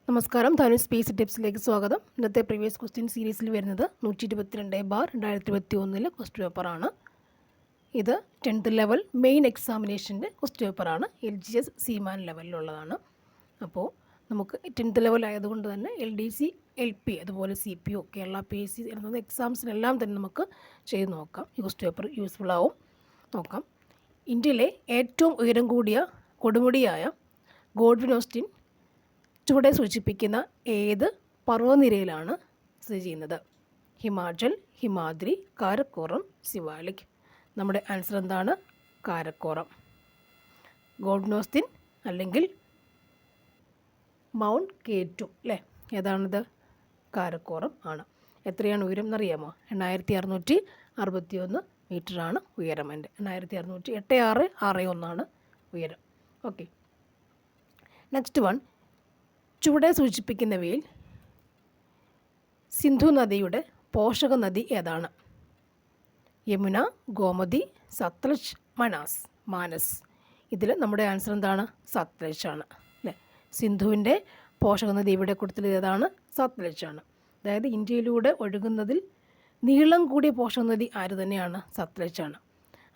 നമസ്കാരം, ധനു സ്പേസ് ടിപ്സിലേക്ക് സ്വാഗതം. ഇന്നത്തെ പ്രീവിയസ് ക്വസ്റ്റ്യൻ സീരീസിൽ വരുന്നത് 122/2021 ക്വസ്റ്റ്യൻ പേപ്പറാണ്. ഇത് 10th ലെവൽ മെയിൻ എക്സാമിനേഷൻ്റെ ക്വസ്റ്റ്യൻ പേപ്പറാണ്. LGS സീമാൻ ലെവലിലുള്ളതാണ്. അപ്പോൾ നമുക്ക് 10th ലെവൽ ആയതുകൊണ്ട് തന്നെ LDC, LP, അതുപോലെ CPO, കേരള PSC എന്നത് എക്സാംസിനെല്ലാം തന്നെ നമുക്ക് ചെയ്ത് നോക്കാം. ഈ ക്വസ്റ്റ്യൻ പേപ്പർ യൂസ്ഫുൾ ആവും. നോക്കാം. ഇന്ത്യയിലെ ഏറ്റവും ഉയരം കൂടിയ കൊടുമുടിയായ ഗോഡ്വിൻ ഓസ്റ്റിൻ ചുവടെ സൂചിപ്പിക്കുന്ന ഏത് പർവ്വതനിരയിലാണ് സ്ഥിതി ചെയ്യുന്നത്? ഹിമാചൽ, ഹിമാദ്രി, കാരക്കോറം, സിവാലിക്. നമ്മുടെ ആൻസർ എന്താണ്? കാരക്കോറം. ഗോഡ്വിൻ ഓസ്റ്റിൻ അല്ലെങ്കിൽ മൗണ്ട് K2 അല്ലേ? ഏതാണിത്? കാരക്കോറം ആണ്. എത്രയാണ് ഉയരം എന്നറിയാമോ? 8661 മീറ്ററാണ് ഉയരം. 868661 ഉയരം. Okay, next one. ചുവടെ സൂചിപ്പിക്കുന്നവയിൽ സിന്ധു നദിയുടെ പോഷക നദി ഏതാണ്? യമുന, ഗോമതി, സത്ലജ്, മാനസ്. ഇതിൽ നമ്മുടെ ആൻസർ എന്താണ്? സത്ലജ് ആണ് അല്ലേ? സിന്ധുവിൻ്റെ പോഷക നദി ഇവിടെ കൊടുത്തത് ഏതാണ്? സത്ലജ് ആണ്. അതായത് ഇന്ത്യയിലൂടെ ഒഴുകുന്നതിൽ നീളം കൂടിയ പോഷക നദി ആര് തന്നെയാണ്? സത്ലജ് ആണ്.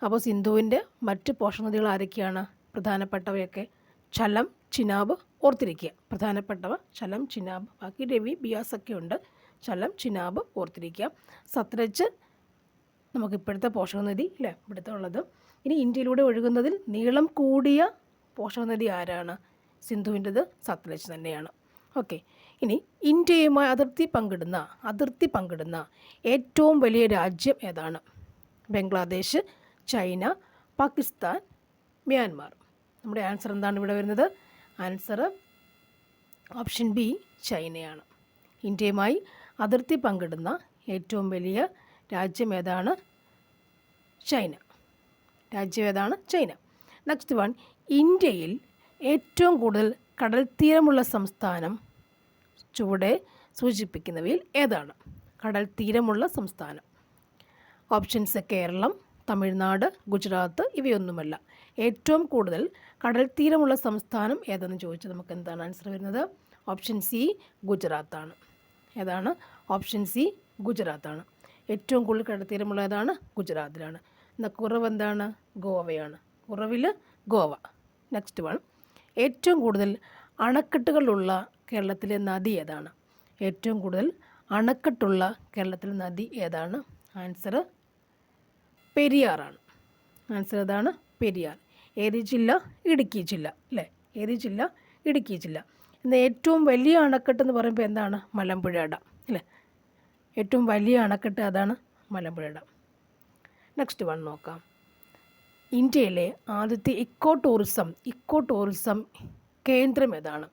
അപ്പോൾ സിന്ധുവിൻ്റെ മറ്റ് പോഷക നദികൾ ആരൊക്കെയാണ്? പ്രധാനപ്പെട്ടവയൊക്കെ ഝലം, ചിനാബ്. ഓർത്തിരിക്കുക, പ്രധാനപ്പെട്ടവ ഝലം, ചിനാബ്. ബാക്കി രവി, ബിയാസ് ഒക്കെ ഉണ്ട്. ഝലം, ചിനാബ് ഓർത്തിരിക്കുക. സത്ലജ് നമുക്കിപ്പോഴത്തെ പോഷക നദി അല്ലേ, ഇവിടുത്തെ ഉള്ളത്. ഇനി ഇന്ത്യയിലൂടെ ഒഴുകുന്നതിൽ നീളം കൂടിയ പോഷക നദി ആരാണ്? സിന്ധുവിൻ്റെത് സത്ലജ് തന്നെയാണ്. ഓക്കെ, ഇനി ഇന്ത്യയുമായി അതിർത്തി പങ്കിടുന്ന ഏറ്റവും വലിയ രാജ്യം ഏതാണ്? Bangladesh, China, Pakistan, Myanmar. നമ്മുടെ ആൻസർ എന്താണ് ഇവിടെ വരുന്നത്? ആൻസർ ഓപ്ഷൻ ബി, ചൈനയാണ്. ഇന്ത്യയുമായി അതിർത്തി പങ്കിടുന്ന ഏറ്റവും വലിയ രാജ്യം ഏതാണ്? ചൈന. രാജ്യം ഏതാണ്? ചൈന. Next one. ഇന്ത്യയിൽ ഏറ്റവും കൂടുതൽ കടൽ തീരമുള്ള സംസ്ഥാനം ചുവടെ സൂചിപ്പിക്കുന്നവയിൽ ഏതാണ്? കടൽ തീരമുള്ള സംസ്ഥാനം. ഓപ്ഷൻസ് കേരളം, തമിഴ്നാട്, ഗുജറാത്ത്. ഇവയൊന്നുമല്ല. ഏറ്റവും കൂടുതൽ കടൽ തീരമുള്ള സംസ്ഥാനം ഏതെന്ന് ചോദിച്ചാൽ നമുക്ക് എന്താണ് ആൻസർ വരുന്നത്? ഓപ്ഷൻ സി, ഗുജറാത്താണ്. ഏതാണ്? ഓപ്ഷൻ സി, ഗുജറാത്താണ്. ഏറ്റവും കൂടുതൽ കടൽ തീരമുള്ള ഏതാണ്? ഗുജറാത്തിലാണ്. എന്നാൽ കുറവ് എന്താണ്? ഗോവയാണ്. കുറവിൽ ഗോവ. Next one. ഏറ്റവും കൂടുതൽ അണക്കെട്ടുകളുള്ള കേരളത്തിലെ നദി ഏതാണ്? ഏറ്റവും കൂടുതൽ അണക്കെട്ടുള്ള കേരളത്തിലെ നദി ഏതാണ്? ആൻസർ പെരിയാറാണ്. ആൻസർ ഏതാണ്? പെരിയാർ. ഏത് ജില്ല? ഇടുക്കി ജില്ല അല്ലേ? ഏത് ജില്ല? ഇടുക്കി ജില്ല. എന്നാൽ ഏറ്റവും വലിയ അണക്കെട്ട് എന്ന് പറയുമ്പോൾ എന്താണ്? മലമ്പുഴ ഡാം അല്ലേ? ഏറ്റവും വലിയ അണക്കെട്ട് അതാണ് മലമ്പുഴ ഡാം. നെക്സ്റ്റ് വൺ നോക്കാം. ഇന്ത്യയിലെ ആദ്യത്തെ ഇക്കോ ടൂറിസം കേന്ദ്രം ഏതാണ്?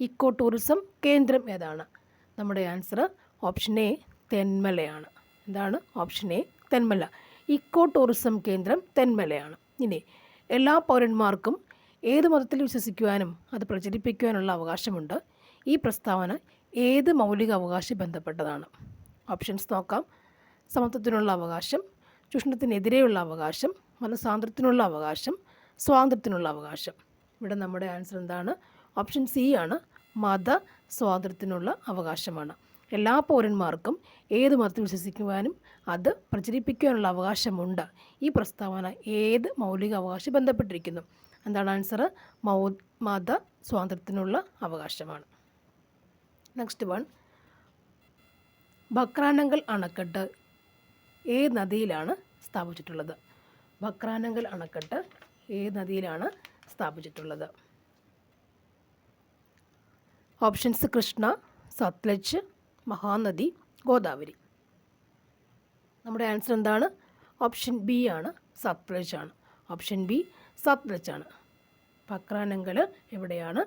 ഇക്കോ ടൂറിസം കേന്ദ്രം ഏതാണ്? നമ്മുടെ ആൻസർ ഓപ്ഷൻ എ, തെന്മലയാണ്. എന്താണ്? Option A, Thenmala. Eco tourism കേന്ദ്രം തെന്മലയാണ്. ഇനി എല്ലാ പൗരന്മാർക്കും ഏത് മതത്തിൽ വിശ്വസിക്കുവാനും അത് പ്രചരിപ്പിക്കുവാനുള്ള അവകാശമുണ്ട്. ഈ പ്രസ്താവന ഏത് മൗലിക അവകാശം ബന്ധപ്പെട്ടതാണ്? ഓപ്ഷൻസ് നോക്കാം. സമത്വത്തിനുള്ള അവകാശം, ചൂഷണത്തിനെതിരെയുള്ള അവകാശം, മതസ്വാതന്ത്ര്യത്തിനുള്ള അവകാശം, സ്വാതന്ത്ര്യത്തിനുള്ള അവകാശം. ഇവിടെ നമ്മുടെ ആൻസർ എന്താണ്? ഓപ്ഷൻ സി ആണ്, മത സ്വാതന്ത്ര്യത്തിനുള്ള അവകാശമാണ്. എല്ലാ പൗരന്മാർക്കും ഏത് മതത്തിൽ വിശ്വസിക്കുവാനും അത് പ്രചരിപ്പിക്കുവാനുള്ള അവകാശമുണ്ട്. ഈ പ്രസ്താവന ഏത് മൗലിക അവകാശം ബന്ധപ്പെട്ടിരിക്കുന്നു? എന്താണ് ആൻസർ? മത സ്വാതന്ത്ര്യത്തിനുള്ള അവകാശമാണ്. Next one. ഭക്രാനങ്കൽ അണക്കെട്ട് ഏത് നദിയിലാണ് സ്ഥാപിച്ചിട്ടുള്ളത്? ഭക്രാനങ്കൽ അണക്കെട്ട് ഏത് നദിയിലാണ് സ്ഥാപിച്ചിട്ടുള്ളത്? ഓപ്ഷൻസ് കൃഷ്ണ, സത്ലജ്, മഹാനദി, ഗോദാവരി. നമ്മുടെ ആൻസർ എന്താണ്? ഓപ്ഷൻ ബി ആണ്, സത്ലജ് ആണ്. ഓപ്ഷൻ ബി, സത്ലജ് ആണ്. ഭക്രാനങ്കൽ എവിടെയാണ്?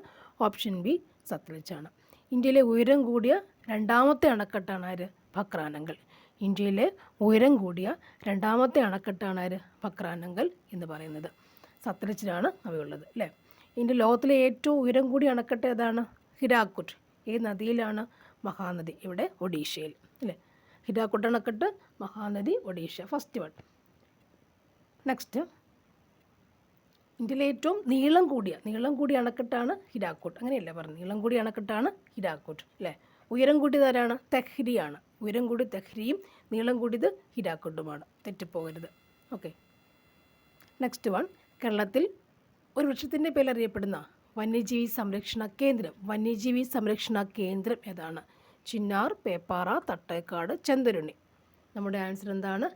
ഓപ്ഷൻ ബി, സത്ലജ് ആണ്. ഇന്ത്യയിലെ ഉയരം കൂടിയ രണ്ടാമത്തെ അണക്കെട്ടാണ് ആര്? ഭക്രാനങ്കൽ. ഇന്ത്യയിലെ ഉയരം കൂടിയ രണ്ടാമത്തെ അണക്കെട്ടാണ് ആര്? ഭക്രാനങ്കൽ എന്ന് പറയുന്നത്. സത്ലജിലാണ് അവയുള്ളത് അല്ലേ? ഇന്ത്യ ലോകത്തിലെ ഏറ്റവും ഉയരം കൂടിയ അണക്കെട്ട് ഏതാണ്? ഹിരാക്കുഡ്. ഏത് നദിയിലാണ്? മഹാനദി. ഇവിടെ ഒഡീഷയിൽ അല്ലേ? ഹിരാക്കുഡ് അണക്കെട്ട്, Mahanadi, Odisha. First one. Next. ഇന്ത്യയിലെ ഏറ്റവും നീളം കൂടിയ അണക്കെട്ടാണ് ഹിരാക്കുഡ്. അങ്ങനെയല്ലേ പറഞ്ഞു, നീളം കൂടിയ അണക്കെട്ടാണ് ഹിരാക്കുഡ് അല്ലേ. ഉയരം കൂടിയത് ആരാണ്? തെഹ്രിയാണ്. ഉയരം കൂടി തെഹ്രിയും നീളം കൂടിയത് ഹിരാക്കുഡുമാണ്. തെറ്റിപ്പോകരുത്. Okay, next one. കേരളത്തിൽ ഒരു വൃക്ഷത്തിൻ്റെ പേരറിയപ്പെടുന്ന വന്യജീവി സംരക്ഷണ കേന്ദ്രം ഏതാണ്? ചിന്നാർ, പേപ്പാറ, തട്ടേക്കാട്, ചെന്തരുണി. നമ്മുടെ ആൻസർ എന്താണ്?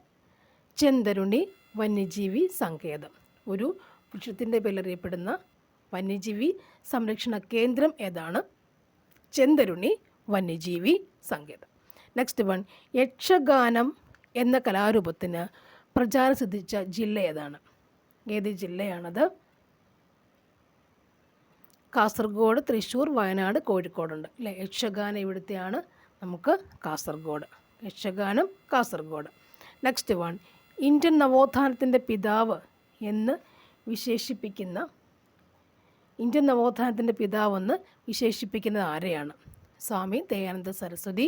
ചെന്തരുണി വന്യജീവി സങ്കേതം. ഒരു വൃക്ഷത്തിൻ്റെ പേരറിയപ്പെടുന്ന വന്യജീവി സംരക്ഷണ കേന്ദ്രം ഏതാണ്? ചെന്തരുണി വന്യജീവി സങ്കേതം. Next one. യക്ഷഗാനം എന്ന കലാരൂപത്തിന് പ്രചാരം സിദ്ധിച്ച ജില്ല ഏതാണ്? ഏത് ജില്ലയാണത്? കാസർഗോഡ്, തൃശ്ശൂർ, വയനാട്, കോഴിക്കോടുണ്ട് അല്ലേ. യക്ഷഗാനം ഇവിടുത്തെയാണ് നമുക്ക് Kasaragod. Yakshaganam Kasaragod. Next one. Indian നവോത്ഥാനത്തിൻ്റെ പിതാവ് എന്ന് വിശേഷിപ്പിക്കുന്നത് ആരെയാണ്? സ്വാമി ദയാനന്ദ സരസ്വതി,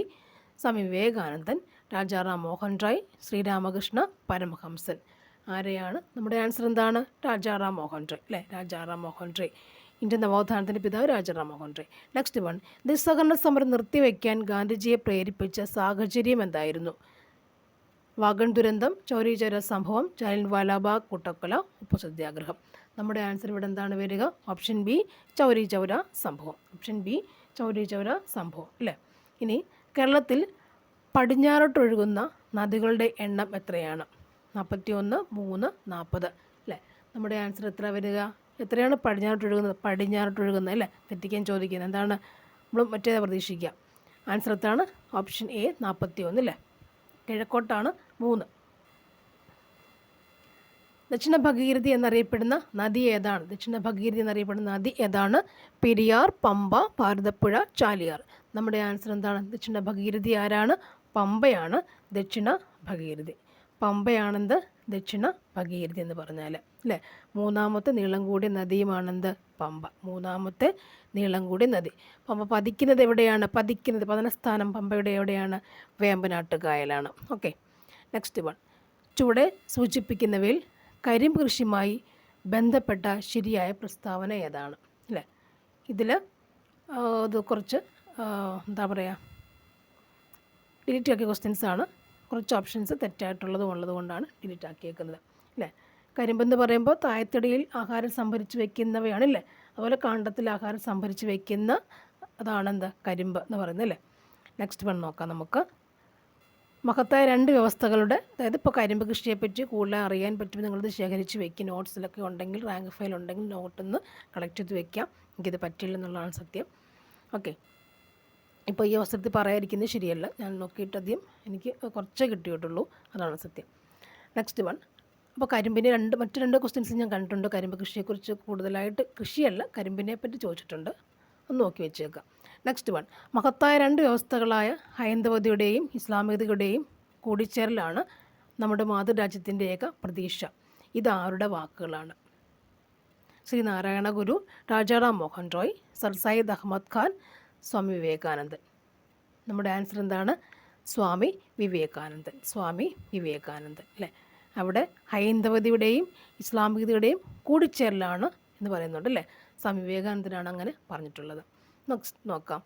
സ്വാമി വിവേകാനന്ദൻ, രാജാറാം മോഹൻ റോയ്, ശ്രീരാമകൃഷ്ണ പരമഹംസൻ. ആരെയാണ്? നമ്മുടെ ആൻസർ എന്താണ്? രാജാറാം മോഹൻ റോയ് അല്ലേ. രാജാറാം മോഹൻ റോയ്, ഇന്ത്യൻ നവോത്ഥാനത്തിൻ്റെ പിതാവ് രാജാറാം മോഹൻ റോയ്. Next one. നിസ്സഹകരണ സമരം നിർത്തിവെക്കാൻ ഗാന്ധിജിയെ പ്രേരിപ്പിച്ച സാഹചര്യം എന്തായിരുന്നു? വാഗൺ ദുരന്തം, ചൗരി ചൗര സംഭവം, ജാലിയൻ വാലാബാഗ് കൂട്ടക്കൊല, ഉപ്പു സത്യാഗ്രഹം. നമ്മുടെ ആൻസർ ഇവിടെ എന്താണ് വരിക? ഓപ്ഷൻ ബി, ചൗരി ചൗര സംഭവം. ഓപ്ഷൻ ബി, ചൗരി ചൗര സംഭവം അല്ലേ. ഇനി കേരളത്തിൽ പടിഞ്ഞാറോട്ടൊഴുകുന്ന നദികളുടെ എണ്ണം എത്രയാണ്? 41, 3, 40 അല്ലേ. നമ്മുടെ ആൻസർ എത്ര വരിക? എത്രയാണ് പടിഞ്ഞാറോട്ടൊഴുകുന്നത് അല്ലേ. തെറ്റിക്കാൻ ചോദിക്കുന്നത് എന്താണ്? നമ്മൾ മറ്റേത് പ്രതീക്ഷിക്കുക. ആൻസർ എത്രയാണ്? ഓപ്ഷൻ എ 41 അല്ലേ. കിഴക്കോട്ടാണ് 3. ദക്ഷിണ ഭഗീരഥി എന്നറിയപ്പെടുന്ന നദി ഏതാണ്? പെരിയാർ, പമ്പ, ഭാരതപ്പുഴ, ചാലിയാർ. നമ്മുടെ ആൻസർ എന്താണ്? ദക്ഷിണ ഭഗീരഥി ആരാണ്? പമ്പയാണ് ദക്ഷിണ ഭഗീരഥി. പമ്പയാണെന്ത്? ദക്ഷിണ ഭഗീരഥി എന്ന് പറഞ്ഞാൽ അല്ലേ. മൂന്നാമത്തെ നീളം കൂടിയ നദിയുമാണെന്ത്? പമ്പ. മൂന്നാമത്തെ നീളം കൂടിയ നദി. പമ്പ പതിക്കുന്നത് എവിടെയാണ്? പതനസ്ഥാനം പമ്പയുടെ എവിടെയാണ്? വേമ്പനാട്ട് കായലാണ്. Okay, next one. ചുവടെ സൂചിപ്പിക്കുന്നവയിൽ കരിമ്പ് കൃഷിയുമായി ബന്ധപ്പെട്ട ശരിയായ പ്രസ്താവന ഏതാണ്? അല്ലേ. ഇതിൽ ഇത് കുറച്ച് എന്താ പറയുക, ഡിലീറ്റ് ആക്കിയ ക്വസ്റ്റ്യൻസാണ്. കുറച്ച് ഓപ്ഷൻസ് തെറ്റായിട്ടുള്ളത് കൊണ്ടാണ് ഡിലീറ്റ് ആക്കിയേക്കുന്നത് അല്ലേ. കരിമ്പെന്ന് പറയുമ്പോൾ താഴത്തടിയിൽ ആഹാരം സംഭരിച്ച് വെക്കുന്നവയാണ് അല്ലേ. അതുപോലെ കാണ്ടത്തിൽ ആഹാരം സംഭരിച്ച് വെക്കുന്ന അതാണെന്ത്? കരിമ്പ് എന്ന് പറയുന്നത് അല്ലേ. നെക്സ്റ്റ് വൺ നോക്കാം നമുക്ക്. മഹത്തായ 2 വ്യവസ്ഥകളുടെ, അതായത് ഇപ്പോൾ കരിമ്പ് കൃഷിയെപ്പറ്റി കൂടുതൽ അറിയാൻ പറ്റുമ്പോൾ നിങ്ങളിത് ശേഖരിച്ച് വെക്കും. നോട്ട്സിലൊക്കെ ഉണ്ടെങ്കിൽ, റാങ്ക് ഫയൽ ഉണ്ടെങ്കിൽ നോട്ടൊന്ന് കളക്ട് ചെയ്ത് വെക്കാം. എനിക്കിത് പറ്റില്ലെന്നുള്ളതാണ് സത്യം. ഓക്കെ, ഇപ്പോൾ ഈ അവസരത്തിൽ പറയാതിരിക്കുന്നത് ശരിയല്ല. ഞാൻ നോക്കിയിട്ടധികം എനിക്ക് കുറച്ചേ കിട്ടിയിട്ടുള്ളൂ, അതാണ് സത്യം. Next one. അപ്പോൾ കരിമ്പിൻ്റെ മറ്റ് 2 ക്വസ്റ്റ്യൻസ് ഞാൻ കണ്ടിട്ടുണ്ട്. കരിമ്പ് കൃഷിയെക്കുറിച്ച് കൂടുതലായിട്ട്, കൃഷിയല്ല കരിമ്പിനെ പറ്റി ചോദിച്ചിട്ടുണ്ട്. ഒന്ന് നോക്കി വെച്ചേക്കാം. Next one. മഹത്തായ 2 വ്യവസ്ഥകളായ ഹൈന്ദവതയുടെയും ഇസ്ലാമികതയുടെയും കൂടിച്ചേരലാണ് നമ്മുടെ മാതൃരാജ്യത്തിൻ്റെ ഏക പ്രതീക്ഷ. ഇതാരുടെ വാക്കുകളാണ്? ശ്രീനാരായണ ഗുരു, രാജാറാം മോഹൻ റോയ്, സർ സയ്യിദ് അഹമ്മദ് ഖാൻ, സ്വാമി വിവേകാനന്ദൻ. നമ്മുടെ ആൻസർ എന്താണ്? സ്വാമി വിവേകാനന്ദൻ അല്ലേ. അവിടെ ഹൈന്ദവതയുടെയും ഇസ്ലാമികതയുടെയും കൂടിച്ചേരലാണ് എന്ന് പറയുന്നുണ്ട് അല്ലേ. സ്വാമി വിവേകാനന്ദനാണ് അങ്ങനെ പറഞ്ഞിട്ടുള്ളത്. നോക്കാം.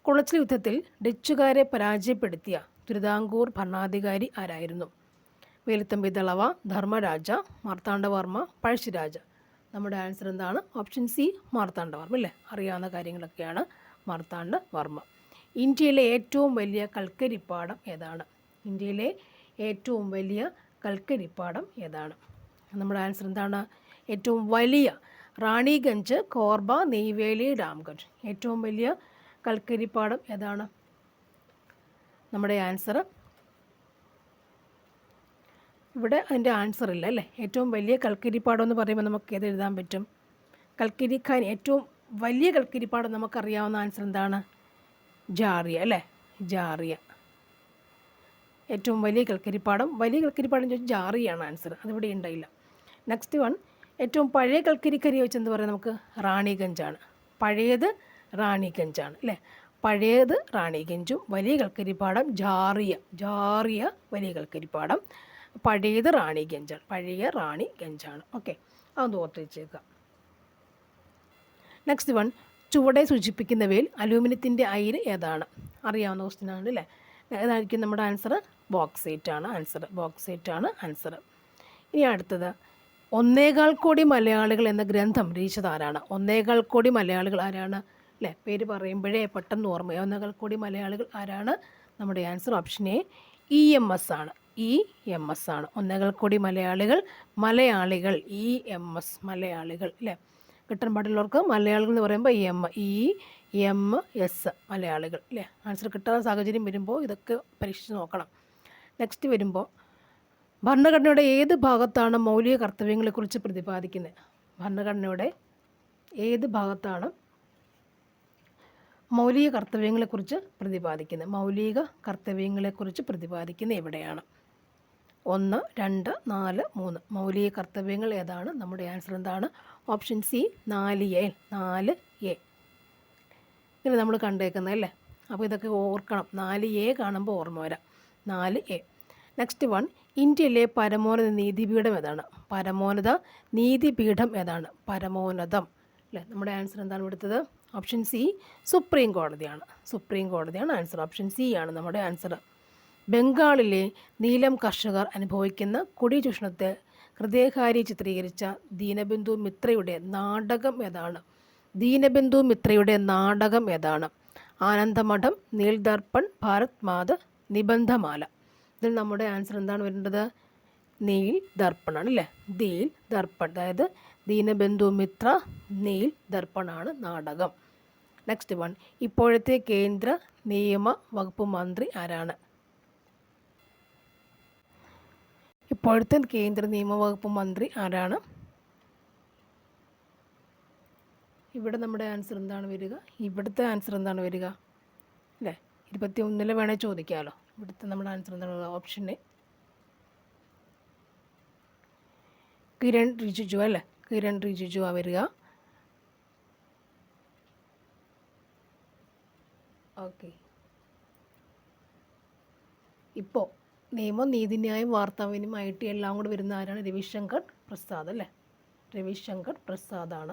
കുളച്ചിൽ യുദ്ധത്തിൽ ഡച്ചുകാരെ പരാജയപ്പെടുത്തിയ തിരുവിതാംകൂർ ഭരണാധികാരി ആരായിരുന്നു? വേലുത്തമ്പി ദളവ, ധർമ്മരാജ, മാർത്താണ്ഡവർമ്മ, പഴശ്ശിരാജ. നമ്മുടെ ആൻസർ എന്താണ്? ഓപ്ഷൻ സി, മാർത്താണ്ഡവർമ്മ അല്ലേ. അറിയാവുന്ന കാര്യങ്ങളൊക്കെയാണ്. മാർത്താണ്ഡവർമ്മ. ഇന്ത്യയിലെ ഏറ്റവും വലിയ കൽക്കരിപ്പാടം ഏതാണ്? നമ്മുടെ ആൻസർ എന്താണ്? ഏറ്റവും വലിയ റാണിഗഞ്ച്, കോർബ, നെയ്വേലി, രാംഗഞ്ച്. ഏറ്റവും വലിയ കൽക്കരിപ്പാടം ഏതാണ്? നമ്മുടെ ആൻസർ ഇവിടെ അതിൻ്റെ ആൻസർ ഇല്ല അല്ലേ. ഏറ്റവും വലിയ കൽക്കരിപ്പാടം എന്ന് പറയുമ്പോൾ നമുക്ക് ഏത് എഴുതാൻ പറ്റും? കൽക്കരിക്കാൻ ഏറ്റവും വലിയ കൽക്കരിപ്പാടം നമുക്കറിയാവുന്ന ആൻസർ എന്താണ്? ജാറിയ അല്ലേ. ജാറിയ ഏറ്റവും വലിയ കൽക്കരിപ്പാടം ചോദിച്ചാൽ ജാറിയാണ് ആൻസർ. അതിവിടെ ഉണ്ടായില്ല. Next one. ഏറ്റവും പഴയ കൽക്കരിക്കരി വെച്ചെന്ന് പറയാം നമുക്ക് റാണിഗഞ്ചാണ്. പഴയത് റാണിഗഞ്ചാണ് അല്ലേ. പഴയത് റാണിഗഞ്ചും വലിയ കൽക്കരിപ്പാടം ജാറിയ വലിയ കൽക്കരിപ്പാടം. പഴയത് റാണിഗഞ്ചാണ്. ഓക്കെ, അതൊന്ന് ഓർത്ത് വെച്ചേക്കാം. നെക്സ്റ്റ് വൺ, ചുവടെ സൂചിപ്പിക്കുന്നവയിൽ അലൂമിനിയത്തിൻ്റെ അയിര് ഏതാണ്? അറിയാവുന്ന ക്വസ്റ്റ്യൻ ആണ് അല്ലേ. ഏതായിരിക്കും നമ്മുടെ ആൻസർ? ബോക്സൈറ്റ് ആണ് ആൻസർ. ബോക്സൈറ്റ് ആണ് ആൻസർ. ഇനി അടുത്തത്, 1.25 കോടി മലയാളികൾ എന്ന ഗ്രന്ഥം രചിച്ചത് ആരാണ്? 1.25 കോടി മലയാളികൾ ആരാണ് അല്ലേ? പേര് പറയുമ്പോഴേ പെട്ടെന്ന് ഓർമ്മ. 1.25 കോടി മലയാളികൾ ആരാണ്? നമ്മുടെ ആൻസർ ഓപ്ഷൻ എ EMS ആണ്. EMS ആണ്. 1.25 കോടി മലയാളികൾ EMS മലയാളികൾ അല്ലേ. കിട്ടാൻ പാടുള്ളവർക്ക് മലയാളികൾ എന്ന് പറയുമ്പോൾ EMS മലയാളികൾ അല്ലേ. ആൻസർ കിട്ടാത്ത സാഹചര്യം വരുമ്പോൾ ഇതൊക്കെ പരീക്ഷിച്ച് നോക്കണം. നെക്സ്റ്റ് വരുമ്പോൾ, ഭരണഘടനയുടെ ഏത് ഭാഗത്താണ് മൗലിക കർത്തവ്യങ്ങളെക്കുറിച്ച് പ്രതിപാദിക്കുന്നത്? ഭരണഘടനയുടെ ഏത് ഭാഗത്താണ് മൗലിക കർത്തവ്യങ്ങളെക്കുറിച്ച് പ്രതിപാദിക്കുന്നത്? മൗലിക കർത്തവ്യങ്ങളെക്കുറിച്ച് പ്രതിപാദിക്കുന്നത് എവിടെയാണ്? 1, 2, 4, 3 മൗലിക കർത്തവ്യങ്ങൾ ഏതാണ്? നമ്മുടെ ആൻസർ എന്താണ്? Option C 4A. ഇങ്ങനെ നമ്മൾ കണ്ടേക്കുന്നത് അല്ലേ. അപ്പോൾ ഇതൊക്കെ ഓർക്കണം. 4A കാണുമ്പോൾ ഓർമ്മ വരാം. 4A. നെക്സ്റ്റ് വൺ, ഇന്ത്യയിലെ പരമോന്നത നീതിപീഠം ഏതാണ്? പരമോന്നത നീതിപീഠം ഏതാണ്? പരമോന്നതം അല്ലേ. നമ്മുടെ ആൻസർ എന്താണ് ഇവിടുത്തത്? ഓപ്ഷൻ സി സുപ്രീം കോടതിയാണ്. സുപ്രീം കോടതിയാണ് ആൻസർ. ഓപ്ഷൻ സി ആണ് നമ്മുടെ ആൻസർ. ബംഗാളിലെ നീലം കർഷകർ അനുഭവിക്കുന്ന കൊടിയ ചൂഷണത്തെ ഹൃദയകാരി ചിത്രീകരിച്ച ദീനബന്ധു മിത്രയുടെ നാടകം ഏതാണ്? ദീനബന്ധു മിത്രയുടെ നാടകം ഏതാണ്? ആനന്ദമഠം, നീൽദർപ്പൺ, ഭാരത് മാത, നിബന്ധമാല. ഇതിൽ നമ്മുടെ ആൻസർ എന്താണ് വരേണ്ടത്? നീൽ ദർപ്പണാണ് അല്ലേ. നീൽ ദർപ്പൺ, അതായത് ദീനബന്ധു മിത്ര നീൽ ദർപ്പണാണ് നാടകം. നെക്സ്റ്റ് വൺ, ഇപ്പോഴത്തെ കേന്ദ്ര നിയമ വകുപ്പ് മന്ത്രി ആരാണ്? ഇപ്പോഴത്തെ കേന്ദ്ര നിയമവകുപ്പ് മന്ത്രി ആരാണ്? ഇവിടെ നമ്മുടെ ആൻസർ എന്താണ് വരിക? ഇവിടുത്തെ ആൻസർ എന്താണ് വരിക അല്ലേ? 21 വേണേൽ ചോദിക്കാമല്ലോ. ഇവിടുത്തെ നമ്മുടെ ആൻസർ എന്താണ്? ഓപ്ഷൻ എ കിരൺ റിജിജു അല്ലേ. കിരൺ റിജിജു ആ വരിക. ഓക്കെ. ഇപ്പോൾ നിയമം, നീതിന്യായം, വാർത്താവിനിമയം, IT എല്ലാം കൂടി വരുന്ന ആരാണ്? രവിശങ്കർ പ്രസാദ് അല്ലേ. രവിശങ്കർ പ്രസാദാണ്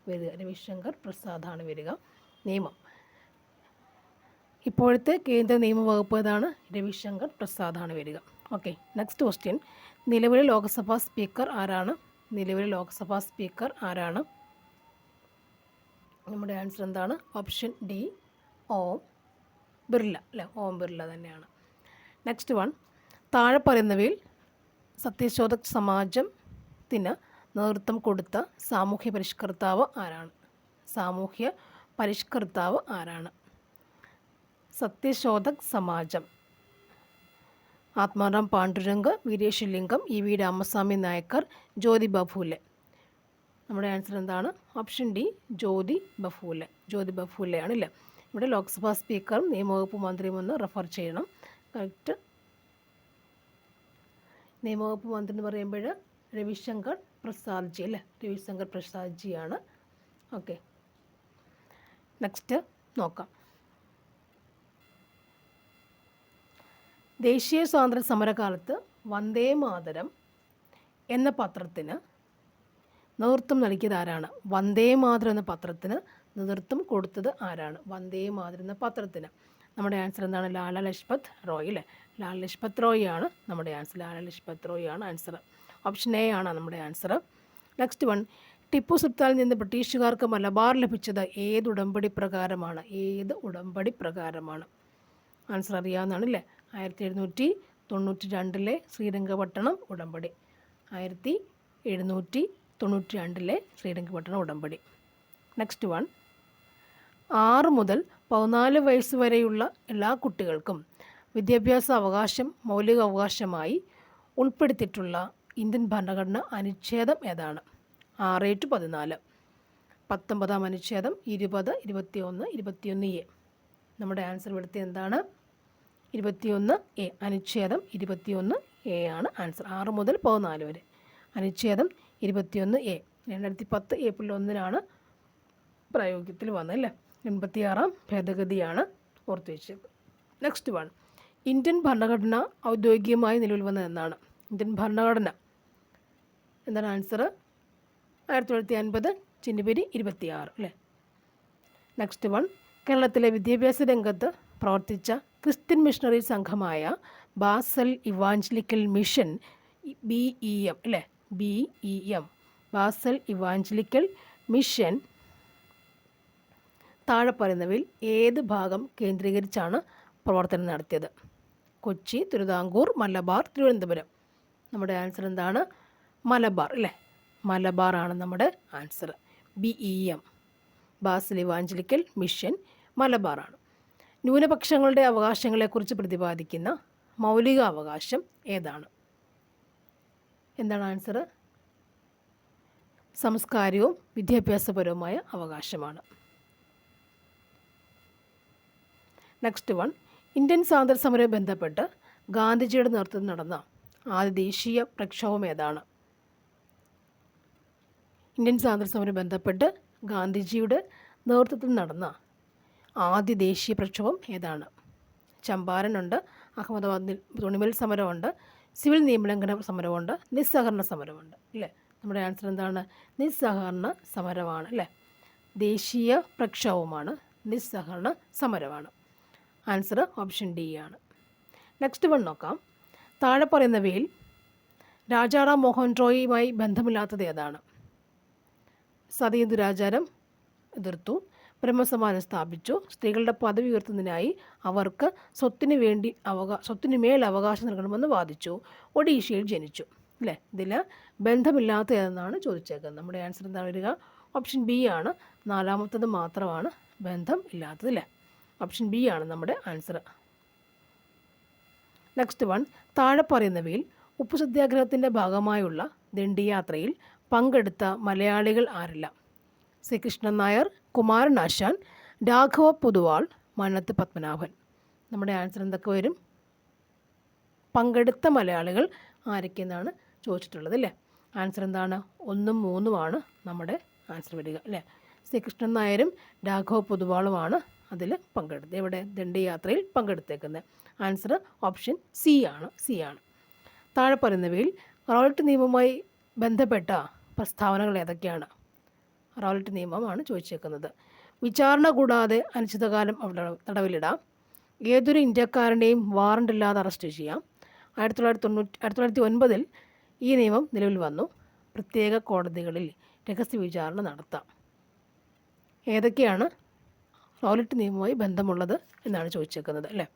വരിക. രവിശങ്കർ പ്രസാദാണ് വരിക. നിയമം, ഇപ്പോഴത്തെ കേന്ദ്ര നിയമവകുപ്പ് ഏതാണ്? രവിശങ്കർ പ്രസാദാണ് വരിക. ഓക്കെ. നെക്സ്റ്റ് ക്വസ്റ്റ്യൻ, നിലവിലെ ലോക്സഭാ സ്പീക്കർ ആരാണ്? നിലവിലെ ലോക്സഭാ സ്പീക്കർ ആരാണ്? നമ്മുടെ ആൻസർ എന്താണ്? ഓപ്ഷൻ ഡി ഓം ബിർള അല്ലേ. ഓം ബിർള തന്നെയാണ്. നെക്സ്റ്റ് വൺ, താഴെ പറയുന്നവയിൽ സത്യശോധക് സമാജത്തിന് നേതൃത്വം കൊടുത്ത സാമൂഹ്യ പരിഷ്കർത്താവ് ആരാണ്? സാമൂഹ്യ പരിഷ്കർത്താവ് ആരാണ്? സത്യശോധക് സമാജം, ആത്മാറാം പാണ്ഡുരംഗ്, വീരേശലിംഗം, EV രാമസ്വാമി നായ്ക്കർ, ജ്യോതിബ ഫൂലെ. നമ്മുടെ ആൻസർ എന്താണ്? ഓപ്ഷൻ ഡി ജ്യോതിബ ഫൂലെയാണ് അല്ലേ. ഇവിടെ ലോക്സഭാ സ്പീക്കറും നിയമവകുപ്പ് മന്ത്രിയും ഒന്ന് റെഫർ ചെയ്യണം. കറക്റ്റ്. നിയമവകുപ്പ് മന്ത്രി എന്ന് പറയുമ്പോൾ രവിശങ്കർ പ്രസാദ് ജി അല്ലേ. രവിശങ്കർ പ്രസാദ് ജിയാണ്. ഓക്കെ. നെക്സ്റ്റ് നോക്കാം. ദേശീയ സ്വാതന്ത്ര്യ സമരകാലത്ത് വന്ദേ മാതരം എന്ന പത്രത്തിന് നേതൃത്വം നൽകിയത് ആരാണ്? വന്ദേ മാതരം എന്ന പത്രത്തിന് നേതൃത്വം കൊടുത്തത് ആരാണ്? വന്ദേ മാതരം എന്ന പത്രത്തിന്. നമ്മുടെ ആൻസർ എന്താണ്? ലാല ലജ്പത് റോയ് അല്ലേ. ലാല ലജ്പത് റോയ് ആണ് നമ്മുടെ ആൻസർ. ലാല ലജ്പത് റോയ് ആണ് ആൻസർ. ഓപ്ഷൻ എ ആണ് നമ്മുടെ ആൻസർ. നെക്സ്റ്റ് വൺ, ടിപ്പു സുൽത്താനിൽ നിന്ന് ബ്രിട്ടീഷുകാർക്ക് മലബാർ ലഭിച്ചത് ഏത് ഉടമ്പടി പ്രകാരമാണ്? ഏത് ഉടമ്പടി പ്രകാരമാണ്? ആൻസർ അറിയാവുന്നതാണ് അല്ലേ. 1792 ശ്രീരംഗപട്ടണം ഉടമ്പടി. 1792 ശ്രീരംഗപട്ടണം ഉടമ്പടി. നെക്സ്റ്റ് വൺ, 6 മുതൽ 14 വയസ്സ് വരെയുള്ള എല്ലാ കുട്ടികൾക്കും വിദ്യാഭ്യാസ അവകാശം മൗലിക അവകാശമായി ഉൾപ്പെടുത്തിയിട്ടുള്ള ഇന്ത്യൻ ഭരണഘടന അനുച്ഛേദം ഏതാണ്? 6-14. 19-ാം അനുച്ഛേദം, 20, 21, 21A. നമ്മുടെ ആൻസർ ഇവിടുത്തെ എന്താണ്? 21A. അനുച്ഛേദം 21A ആണ് ആൻസർ. 6 മുതൽ 14 വരെ അനുച്ഛേദം 21A. 2010 ഏപ്രിൽ 1 പ്രായോഗികത്തിൽ വന്നല്ലേ. 86-ാം ഭേദഗതിയാണ് ഓർത്ത് വെച്ചത്. നെക്സ്റ്റ് വൺ, ഇന്ത്യൻ ഭരണഘടന ഔദ്യോഗികമായി നിലവിൽ വന്നത് എന്നാണ്? ഇന്ത്യൻ ഭരണഘടന എന്താണ് ആൻസർ? 1950 ജനുവരി 26 അല്ലേ. നെക്സ്റ്റ് വൺ, കേരളത്തിലെ വിദ്യാഭ്യാസ രംഗത്ത് പ്രവർത്തിച്ച ക്രിസ്ത്യൻ മിഷണറി സംഘമായ ബാസൽ ഇവാഞ്ചലിക്കൽ മിഷൻ BEM അല്ലേ, BEM ബാസൽ ഇവാഞ്ചലിക്കൽ മിഷൻ താഴെ പറയുന്നവയിൽ ഏത് ഭാഗം കേന്ദ്രീകരിച്ചാണ് പ്രവർത്തനം നടത്തിയത്? കൊച്ചി, തിരുവിതാംകൂർ, മലബാർ, തിരുവനന്തപുരം. നമ്മുടെ ആൻസർ എന്താണ്? മലബാർ അല്ലേ, മലബാറാണ് നമ്മുടെ answer. BEM Basel evangelical mission മലബാറാണ്. ന്യൂനപക്ഷങ്ങളുടെ അവകാശങ്ങളെക്കുറിച്ച് പ്രതിപാദിക്കുന്ന മൗലിക അവകാശം ഏതാണ്? എന്താണ് ആൻസർ? സാംസ്കാരികവും വിദ്യാഭ്യാസപരവുമായ അവകാശമാണ്. നെക്സ്റ്റ് വൺ, ഇന്ത്യൻ സ്വാതന്ത്ര്യ സമരവുമായി ബന്ധപ്പെട്ട് ഗാന്ധിജിയുടെ നേതൃത്വത്തിൽ നടന്ന ആദ്യ ദേശീയ പ്രക്ഷോഭം ഏതാണ്? ഇന്ത്യൻ സ്വാതന്ത്ര്യ സമരവുമായി ബന്ധപ്പെട്ട് ഗാന്ധിജിയുടെ നേതൃത്വത്തിൽ നടന്ന ആദ്യ ദേശീയ പ്രക്ഷോഭം ഏതാണ്? ചമ്പാരനുണ്ട്, അഹമ്മദാബാദ് തുണിമിൽ സമരമുണ്ട്, സിവിൽ നിയമലംഘന സമരമുണ്ട്, നിസ്സഹകരണ സമരമുണ്ട് അല്ലേ. നമ്മുടെ ആൻസർ എന്താണ്? നിസ്സഹകരണ സമരമാണ് അല്ലേ. ദേശീയ പ്രക്ഷോഭമാണ്, നിസ്സഹകരണ സമരമാണ്. ആൻസർ ഓപ്ഷൻ ഡി ആണ്. നെക്സ്റ്റ് വൺ നോക്കാം. താഴെ പറയുന്നവയിൽ രാജാറാം മോഹൻ റോയിയുമായി ബന്ധമില്ലാത്തത് ഏതാണ്? സതി ദുരാചാരം എതിർത്തു, ബ്രഹ്മസമാജം സ്ഥാപിച്ചു, സ്ത്രീകളുടെ പദവി ഉയർത്തുന്നതിനായി അവർക്ക് സ്വത്തിനുമേൽ അവകാശം നൽകണമെന്ന് വാദിച്ചു, ഒഡീഷയിൽ ജനിച്ചു അല്ലേ. ഇതിൽ ബന്ധമില്ലാത്ത ഏതെന്നാണ് ചോദിച്ചേക്കുന്നത്. നമ്മുടെ ആൻസർ എന്താണ് വരിക? ഓപ്ഷൻ ബി ആണ്. നാലാമത്തത് മാത്രമാണ് ബന്ധം ഇല്ലാത്തത് അല്ലേ. ഓപ്ഷൻ ബി ആണ് നമ്മുടെ ആൻസർ. നെക്സ്റ്റ് വൺ, താഴെ പറയുന്നവയിൽ ഉപ്പു സത്യാഗ്രഹത്തിൻ്റെ ഭാഗമായുള്ള ദണ്ഡിയാത്രയിൽ പങ്കെടുത്ത മലയാളികൾ ആരെല്ലാം? ശ്രീകൃഷ്ണൻ നായർ, കുമാരനാശാൻ, രാഘവ പൊതുവാൾ, മന്നത്ത് പത്മനാഭൻ. നമ്മുടെ ആൻസർ എന്തൊക്കെ വരും? പങ്കെടുത്ത മലയാളികൾ ആരൊക്കെയെന്നാണ് ചോദിച്ചിട്ടുള്ളത് അല്ലേ. ആൻസർ എന്താണ്? 1ഉം 3ഉമാണ് നമ്മുടെ ആൻസർ വരിക അല്ലേ. ശ്രീകൃഷ്ണൻ നായരും രാഘവ പൊതുവാളുമാണ് അതിൽ പങ്കെടുത്തത്. ഇവിടെ ദണ്ഡിയാത്രയിൽ പങ്കെടുത്തേക്കുന്നത്. ആൻസർ ഓപ്ഷൻ സി ആണ്. താഴെ പറയുന്നവയിൽ റൗലറ്റ് നിയമവുമായി ബന്ധപ്പെട്ട പ്രസ്താവനകൾ ഏതൊക്കെയാണ്? റൗലറ്റ് നിയമമാണ് ചോദിച്ചേക്കുന്നത്. വിചാരണ കൂടാതെ അനിശ്ചിതകാലം തടവിലിടാം, ഏതൊരു ഇന്ത്യക്കാരനെയും വാറണ്ട് ഇല്ലാതെ അറസ്റ്റ് ചെയ്യാം, 1909 ഈ നിയമം നിലവിൽ വന്നു, പ്രത്യേക കോടതികളിൽ രഹസ്യ വിചാരണ നടത്താം. ഏതൊക്കെയാണ് റൗലറ്റ് നിയമവുമായി ബന്ധമുള്ളത് എന്നാണ് ചോദിച്ചേക്കുന്നത് അല്ലേ.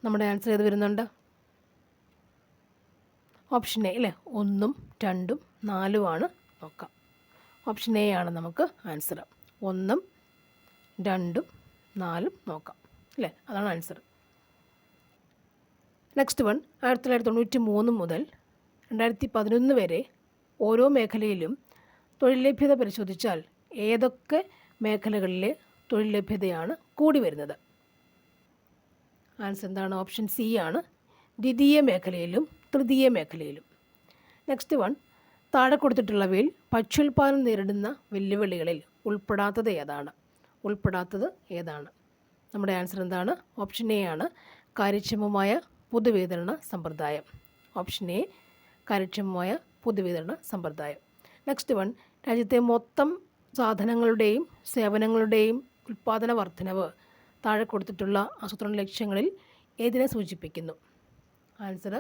നമ്മുടെ ആൻസർ ഏത് വരുന്നുണ്ട്? ഓപ്ഷൻ എ അല്ലേ. 1ഉം 2ഉം 4ഉമാണ് നോക്കാം. ഓപ്ഷൻ എ ആണ് നമുക്ക് ആൻസർ. 1ഉം 2ഉം 4ഉം നോക്കാം അല്ലേ, അതാണ് ആൻസർ. നെക്സ്റ്റ് വൺ, 1993 മുതൽ 2011 വരെ ഓരോ മേഖലയിലും തൊഴിൽ ലഭ്യത പരിശോധിച്ചാൽ ഏതൊക്കെ മേഖലകളിലെ തൊഴിൽ ലഭ്യതയാണ് കൂടി വരുന്നത്? ആൻസർ എന്താണ്? ഓപ്ഷൻ സി ആണ്. ദ്വിതീയ മേഖലയിലും തൃതീയ മേഖലയിലും. നെക്സ്റ്റ് വൺ, താഴെ കൊടുത്തിട്ടുള്ളവയിൽ ഭക്ഷ്യോൽപാദനം നേരിടുന്ന വെല്ലുവിളികളിൽ ഉൾപ്പെടാത്തത് ഏതാണ്? നമ്മുടെ ആൻസർ എന്താണ്? ഓപ്ഷൻ എ ആണ്. കാര്യക്ഷമമായ പൊതുവിതരണ സമ്പ്രദായം. ഓപ്ഷൻ എ, കാര്യക്ഷമമായ പൊതുവിതരണ സമ്പ്രദായം. നെക്സ്റ്റ് വൺ, രാജ്യത്തെ മൊത്തം സാധനങ്ങളുടെയും സേവനങ്ങളുടെയും ഉൽപ്പാദന വർധനവ് താഴെ കൊടുത്തിട്ടുള്ള ആസൂത്രണ ലക്ഷ്യങ്ങളിൽ ഏതിനെ സൂചിപ്പിക്കുന്നു? ആൻസർ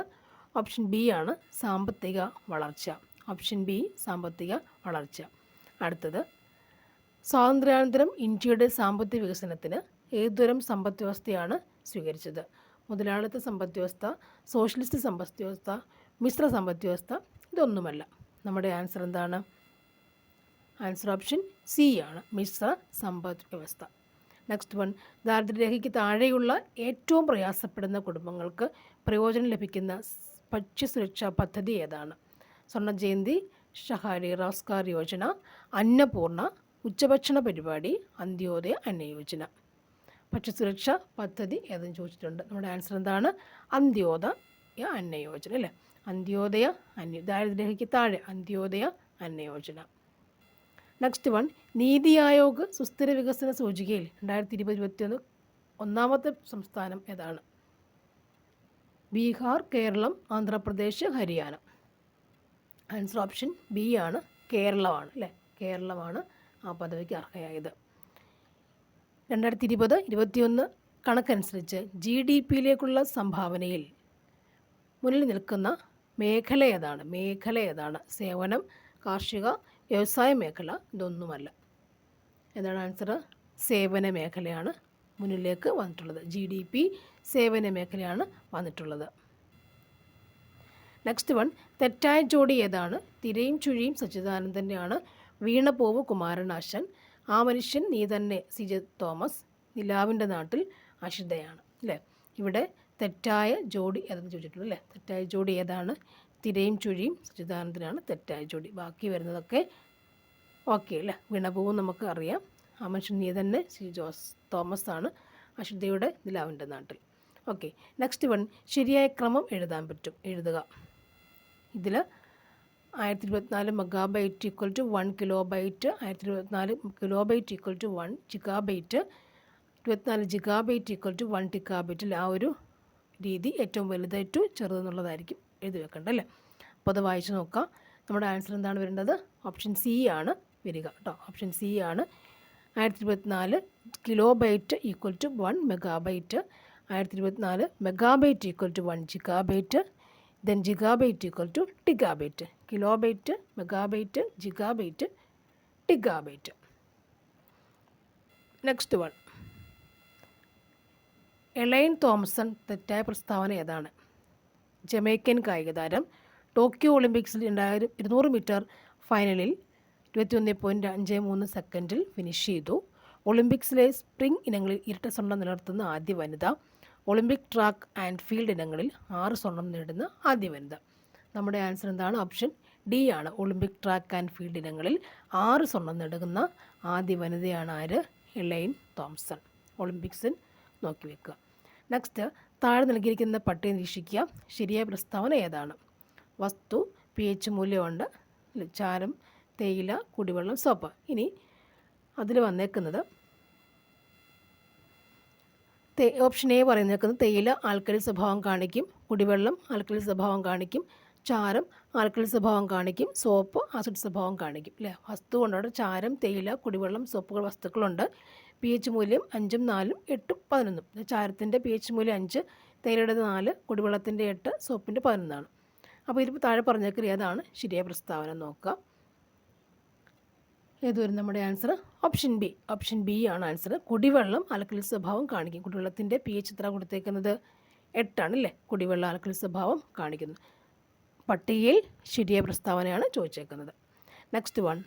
ഓപ്ഷൻ ബി ആണ്. സാമ്പത്തിക വളർച്ച. ഓപ്ഷൻ ബി, സാമ്പത്തിക വളർച്ച. അടുത്തത്, സ്വാതന്ത്ര്യാനന്തരം ഇന്ത്യയുടെ സാമ്പത്തിക വികസനത്തിന് ഏതുതരം സമ്പദ് വ്യവസ്ഥയാണ് സ്വീകരിച്ചത്? മുതലാളിത്ത സമ്പദ് വ്യവസ്ഥ, സോഷ്യലിസ്റ്റ് സമ്പദ് വ്യവസ്ഥ, മിശ്ര സമ്പദ് വ്യവസ്ഥ, ഇതൊന്നുമല്ല. നമ്മുടെ ആൻസർ എന്താണ്? ആൻസർ ഓപ്ഷൻ സി ആണ്. മിശ്ര സമ്പദ് വ്യവസ്ഥ. നെക്സ്റ്റ് വൺ, ദാരിദ്ര്യരേഖയ്ക്ക് താഴെയുള്ള ഏറ്റവും പ്രയാസപ്പെടുന്ന കുടുംബങ്ങൾക്ക് പ്രയോജനം ലഭിക്കുന്ന ഭക്ഷ്യസുരക്ഷാ പദ്ധതി ഏതാണ്? സ്വർണ്ണ ജയന്തി, ഷഹാരി റോസ്ഗാർ യോജന, അന്നപൂർണ, ഉച്ചഭക്ഷണ പരിപാടി, അന്ത്യോദയ അന്നയോജന. ഭക്ഷ്യസുരക്ഷാ പദ്ധതി ഏതെന്ന് ചോദിച്ചിട്ടുണ്ട്. നമ്മുടെ ആൻസർ എന്താണ്? അന്ത്യോദയ അന്നയോജന അല്ലേ. അന്ത്യോദയ ദാരിദ്ര്യരേഖയ്ക്ക് താഴെ അന്ത്യോദയ അന്നയോജന. നെക്സ്റ്റ് വൺ, നീതി ആയോഗ് സുസ്ഥിര വികസന സൂചികയിൽ 2020-21 ഒന്നാമത്തെ സംസ്ഥാനം ഏതാണ്? Bihar, Keralam, Andhra Pradesh, Haryana. Answer option B ആണ്, കേരളമാണ് അല്ലേ. കേരളമാണ് ആ പദവിക്ക് അർഹയായത്. 2020-21 കണക്കനുസരിച്ച് GDP-യിലേക്കുള്ള സംഭാവനയിൽ മുന്നിൽ നിൽക്കുന്ന മേഖല ഏതാണ്? സേവനം, കാർഷിക, വ്യവസായ മേഖല, ഇതൊന്നുമല്ല. എന്താണ് ആൻസർ? സേവന മേഖലയാണ് മുന്നിലേക്ക് വന്നിട്ടുള്ളത്. GDP സേവന മേഖലയാണ് വന്നിട്ടുള്ളത്. നെക്സ്റ്റ് വൺ, തെറ്റായ ജോഡി ഏതാണ്? തിരയും ചുഴിയും സച്ചിദാനന്ദൻ്റെയാണ്. വീണപൂവ് കുമാരനാശൻ. ആ മനുഷ്യൻ നീ തന്നെ CJ തോമസ്. നിലാവിൻ്റെ നാട്ടിൽ അഷിതയാണ് അല്ലേ. ഇവിടെ തെറ്റായ ജോഡി ഏതെന്ന് ചോദിച്ചിട്ടുണ്ട് അല്ലേ. തെറ്റായ ജോഡി ഏതാണ്? തിരയും ചുഴിയും സച്ചിദാനന്ദനാണ് തെറ്റായ ജോഡി. ബാക്കി വരുന്നതൊക്കെ ഓക്കെ അല്ലേ. വീണപൂവ് നമുക്ക് അറിയാം. ആ മനുഷ്യൻ നീ തന്നെ CJ തോമസ് ആണ്. അഷിതയുടെ നിലാവിൻ്റെ നാട്ടിൽ. ഓക്കെ. നെക്സ്റ്റ് വൺ, ശരിയായ ക്രമം എഴുതാൻ പറ്റും. എഴുതുക. ഇതിൽ 1024 megabyte equal to 1 kilobyte, 1024 kilobyte equal to 1 gigabyte, 24 gigabyte equal to 1 ടിക്കാബൈറ്റിൽ ആ ഒരു രീതി ഏറ്റവും വലുത് ടു ചെറുതെന്നുള്ളതായിരിക്കും എഴുതി വെക്കേണ്ടത് അല്ലേ. അപ്പോൾ അത് വായിച്ച് നോക്കാം. നമ്മുടെ ആൻസർ എന്താണ് വരേണ്ടത്? ഓപ്ഷൻ സി ആണ് വരിക കേട്ടോ. ഓപ്ഷൻ സി ആണ്. 1024 kilobyte equal to 1 megabyte, 1024 megabyte equal to 1 gigabyte, then gigabyte equal to terabyte. Kilobyte, megabyte, gigabyte, terabyte. Next one, Elaine Thompson തെറ്റായ പ്രസ്താവന ഏതാണ്? ജമൈക്കൻ കായിക താരം. ടോക്കിയോ ഒളിമ്പിക്സിൽ 200 മീറ്റർ ഫൈനലിൽ 21.53 സെക്കൻഡിൽ ഫിനിഷ് ചെയ്തു. ഒളിമ്പിക്സിലെ സ്പ്രിംഗ് ഇനങ്ങളിൽ ഇരട്ട സ്വർണ്ണം നിലനിർത്തുന്ന ആദ്യ വനിത. ഒളിമ്പിക് ട്രാക്ക് ആൻഡ് ഫീൽഡ് ഇനങ്ങളിൽ 6 സ്വർണം നേടുന്ന ആദ്യ വനിത. നമ്മുടെ ആൻസർ എന്താണ്? ഓപ്ഷൻ ഡി ആണ്. ഒളിമ്പിക് ട്രാക്ക് ആൻഡ് ഫീൽഡ് ഇനങ്ങളിൽ 6 സ്വർണം നേടുന്ന ആദ്യ വനിതയാണ് ആര്? Elaine Thompson. ഒളിമ്പിക്സിൽ നോക്കി വെക്കുക. നെക്സ്റ്റ്, താഴെ നൽകിയിരിക്കുന്ന പട്ടിക നിരീക്ഷിക്കുക. ശരിയായ പ്രസ്താവന ഏതാണ്? വസ്തു, pH മൂല്യമുണ്ട്, ചാരം, തേയില, കുടിവെള്ളം, സോപ്പ്. ഇനി അതിൽ വന്നേക്കുന്നത് ഓപ്ഷൻ എ പറയുന്നേക്കുന്നത് തേയില ആൽക്കലി സ്വഭാവം കാണിക്കും, കുടിവെള്ളം ആൽക്കലി സ്വഭാവം കാണിക്കും, ചാരം ആൽക്കലി സ്വഭാവം കാണിക്കും, സോപ്പ് ആസിഡ് സ്വഭാവം കാണിക്കും അല്ലേ. വസ്തു കൊണ്ടവിടെ ചാരം, തേയില, കുടിവെള്ളം, സോപ്പുകൾ വസ്തുക്കളുണ്ട്. pH മൂല്യം 5, 4, 8, 11. ചാരത്തിൻ്റെ pH മൂല്യം 5, തേയിലയുടെ 4, കുടിവെള്ളത്തിൻ്റെ 8, സോപ്പിൻ്റെ 11. അപ്പോൾ ഇതിപ്പോൾ താഴെ പറഞ്ഞേക്കൽ ഏതാണ് ശരിയായ പ്രസ്താവന നോക്കുക. ഏത് വരും നമ്മുടെ answer? Option B. Option B ആണ് ആൻസർ. കുടിവെള്ളം ആൽക്കലി സ്വഭാവം കാണിക്കും. കുടിവെള്ളത്തിൻ്റെ pH എത്ര കൊടുത്തേക്കുന്നത്? 8 അല്ലേ. കുടിവെള്ളം ആൽക്കലി സ്വഭാവം കാണിക്കുന്നു. പട്ടികയിൽ ശരിയായ പ്രസ്താവനയാണ് ചോദിച്ചേക്കുന്നത്. നെക്സ്റ്റ് വൺ,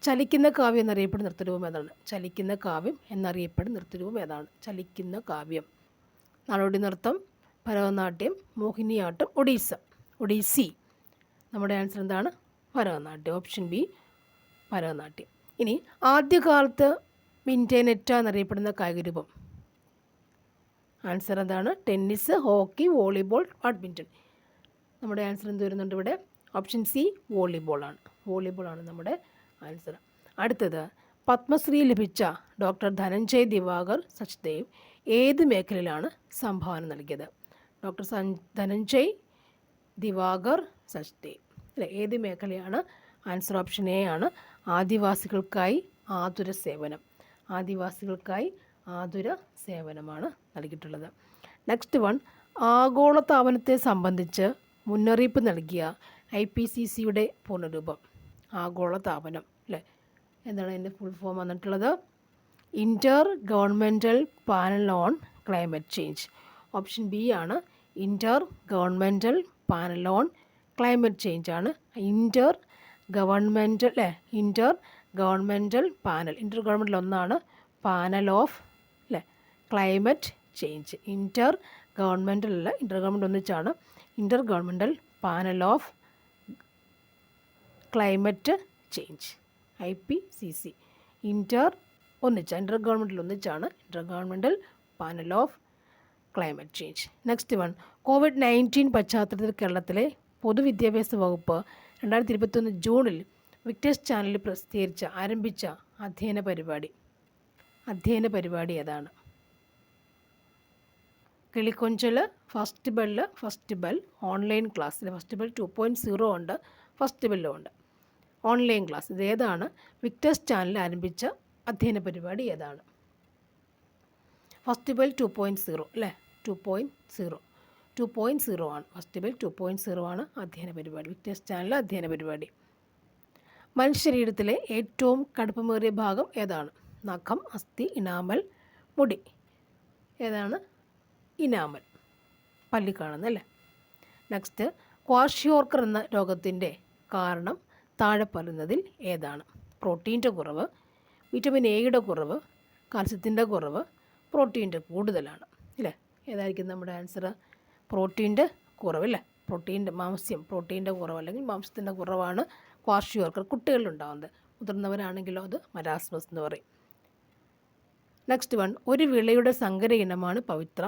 ചലിക്കുന്ന കാവ്യം എന്നറിയപ്പെടുന്ന നൃത്തരൂപം ഏതാണ്? ചലിക്കുന്ന കാവ്യം എന്നറിയപ്പെടുന്ന നൃത്തരൂപം ഏതാണ്? ചലിക്കുന്ന കാവ്യം. നാടോടി നൃത്തം, ഭരതനാട്യം, മോഹിനിയാട്ടം, ഒഡീസി. നമ്മുടെ ആൻസർ എന്താണ്? ഭരതനാട്യം. Option B Bharatanatyam. ഇനി ആദ്യകാലത്ത് മിൻറ്റേനെറ്റ എന്നറിയപ്പെടുന്ന കായികരൂപം. ആൻസർ എന്താണ്? Tennis, hockey, volleyball, badminton. നമ്മുടെ ആൻസർ എന്ത് വരുന്നുണ്ട് ഇവിടെ? Option C വോളിബോളാണ്. വോളിബോളാണ് നമ്മുടെ ആൻസർ. അടുത്തത്, പത്മശ്രീ ലഭിച്ച ഡോക്ടർ ധനഞ്ജയ് ദിവാകർ സച്ദേവ് ഏത് മേഖലയിലാണ് സംഭാവന നൽകിയത്? ഡോക്ടർ ധനഞ്ജയ് ദിവാകർ സച്ദേവ് അല്ലേ. ഏത് മേഖലയാണ്? ആൻസർ ഓപ്ഷൻ എ ആണ്. ആദിവാസികൾക്കായി ആതുര സേവനം. ആദിവാസികൾക്കായി ആതുര സേവനമാണ് നൽകിയിട്ടുള്ളത്. നെക്സ്റ്റ് വൺ, ആഗോളതാപനത്തെ സംബന്ധിച്ച് മുന്നറിയിപ്പ് നൽകിയ IPCCയുടെ പൂർണ്ണരൂപം. ആഗോളതാപനം അല്ലേ. എന്താണ് അതിൻ്റെ ഫുൾ ഫോം വന്നിട്ടുള്ളത്? Intergovernmental panel on climate change. Option B ആണ്. Intergovernmental panel on climate change ആണ്. ഇൻ്റർ ഗവൺമെൻറ്റൽ അല്ലേ. Intergovernmental panel. Intergovernmental ഒന്നാണ്. പാനൽ ഓഫ് അല്ലേ ക്ലൈമറ്റ് ചേഞ്ച്. ഇൻ്റർ ഗവൺമെൻറ്റൽ അല്ല, ഇൻ്റർ ഗവൺമെൻറ് ഒന്നിച്ചാണ്. Intergovernmental panel of climate change IPCC. Intergovernmental ഒന്നിച്ചാണ്. Intergovernmental panel of climate change. Next one, COVID-19 പശ്ചാത്തലത്തിൽ കേരളത്തിലെ പൊതുവിദ്യാഭ്യാസ വകുപ്പ് 2021 ജൂണിൽ വിക്ടേഴ്സ് ചാനലിൽ ആരംഭിച്ച അധ്യയന പരിപാടി ഏതാണ്? കിളിക്കൊഞ്ചൽ, ഫസ്റ്റ് ബെൽ ഓൺലൈൻ ക്ലാസ്സിൽ ഫസ്റ്റ് ബെൽ 2.0 ഉണ്ട്, ഫസ്റ്റ് ബെല്ലും ഉണ്ട്. ഓൺലൈൻ ക്ലാസ് ഇതേതാണ്? വിക്ടേഴ്സ് ചാനൽ ആരംഭിച്ച അധ്യയന പരിപാടി ഏതാണ്? ഫസ്റ്റ് ബെൽ 2.0 അല്ലേ? 2.0 ആണ് ഫസ്റ്റ് ബെൽ 2.0 ആണ് അധ്യയന പരിപാടി, വിക്ടേഴ്സ് ചാനൽ അധ്യയന പരിപാടി. മനുഷ്യശരീരത്തിലെ ഏറ്റവും കടുപ്പമേറിയ ഭാഗം ഏതാണ്? നഖം, അസ്ഥി, ഇനാമൽ, മുടി. ഏതാണ്? ഇനാമൽ, പല്ലി കാണുന്നല്ലേ. നെക്സ്റ്റ്, ക്വാഷിയോർക്കർ എന്ന രോഗത്തിൻ്റെ കാരണം താഴെ പറയുന്നതിൽ ഏതാണ്? പ്രോട്ടീൻ്റെ കുറവ്, വിറ്റമിൻ എയുടെ കുറവ്, കാൽസ്യത്തിൻ്റെ കുറവ്, പ്രോട്ടീൻ്റെ കൂടുതലാണ് അല്ലേ? ഏതായിരിക്കും നമ്മുടെ ആൻസർ? പ്രോട്ടീൻ്റെ കുറവല്ലേ? പ്രോട്ടീൻ്റെ കുറവ് അല്ലെങ്കിൽ മാംസത്തിൻ്റെ കുറവാണ് ക്വാഷിയോർക്കർ കുട്ടികളിലുണ്ടാകുന്നത്. മുതിർന്നവരാണെങ്കിലോ അത് മരാസ്മസ് എന്ന് പറയും. നെക്സ്റ്റ് വൺ, ഒരു വിളയുടെ സങ്കര ഇനമാണ് പവിത്ര.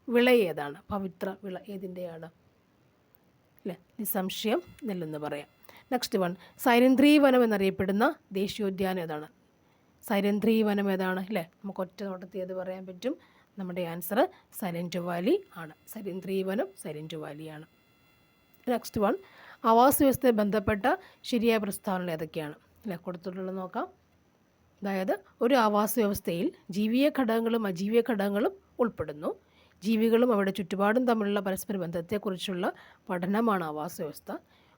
വിള ഏതാണ്? പവിത്ര വിള ഏതിൻ്റെയാണ്? അല്ലേ? നിസ്സംശയം നെല്ലെന്ന് പറയാം. നെക്സ്റ്റ് വൺ, സൈരന്ധ്രീവനം എന്നറിയപ്പെടുന്ന ദേശീയോദ്യാനം ഏതാണ്? സൈരന്ധ്രീവനം ഏതാണ്? അല്ലേ? നമുക്ക് ഒറ്റ നോട്ടത്തിൽ ഏത് പറയാൻ പറ്റും? നമ്മുടെ ആൻസർ സൈലൻറ്റ് വാലി ആണ്. സൈരന്ധ്രീവനം സൈലൻറ്റ് വാലിയാണ്. നെക്സ്റ്റ് വൺ, ആവാസ വ്യവസ്ഥയെ ബന്ധപ്പെട്ട ശരിയായ പ്രസ്താവനകൾ ഏതൊക്കെയാണ്? അല്ലേ? കൊടുത്തിട്ടുള്ളത് നോക്കാം. അതായത് ഒരു ആവാസ വ്യവസ്ഥയിൽ ജീവിയ ഘടകങ്ങളും അജീവിയ ഘടകങ്ങളും ഉൾപ്പെടുന്നു. ജീവികളും അവയുടെ ചുറ്റുപാടും തമ്മിലുള്ള പരസ്പര ബന്ധത്തെക്കുറിച്ചുള്ള പഠനമാണ് ആവാസ വ്യവസ്ഥ.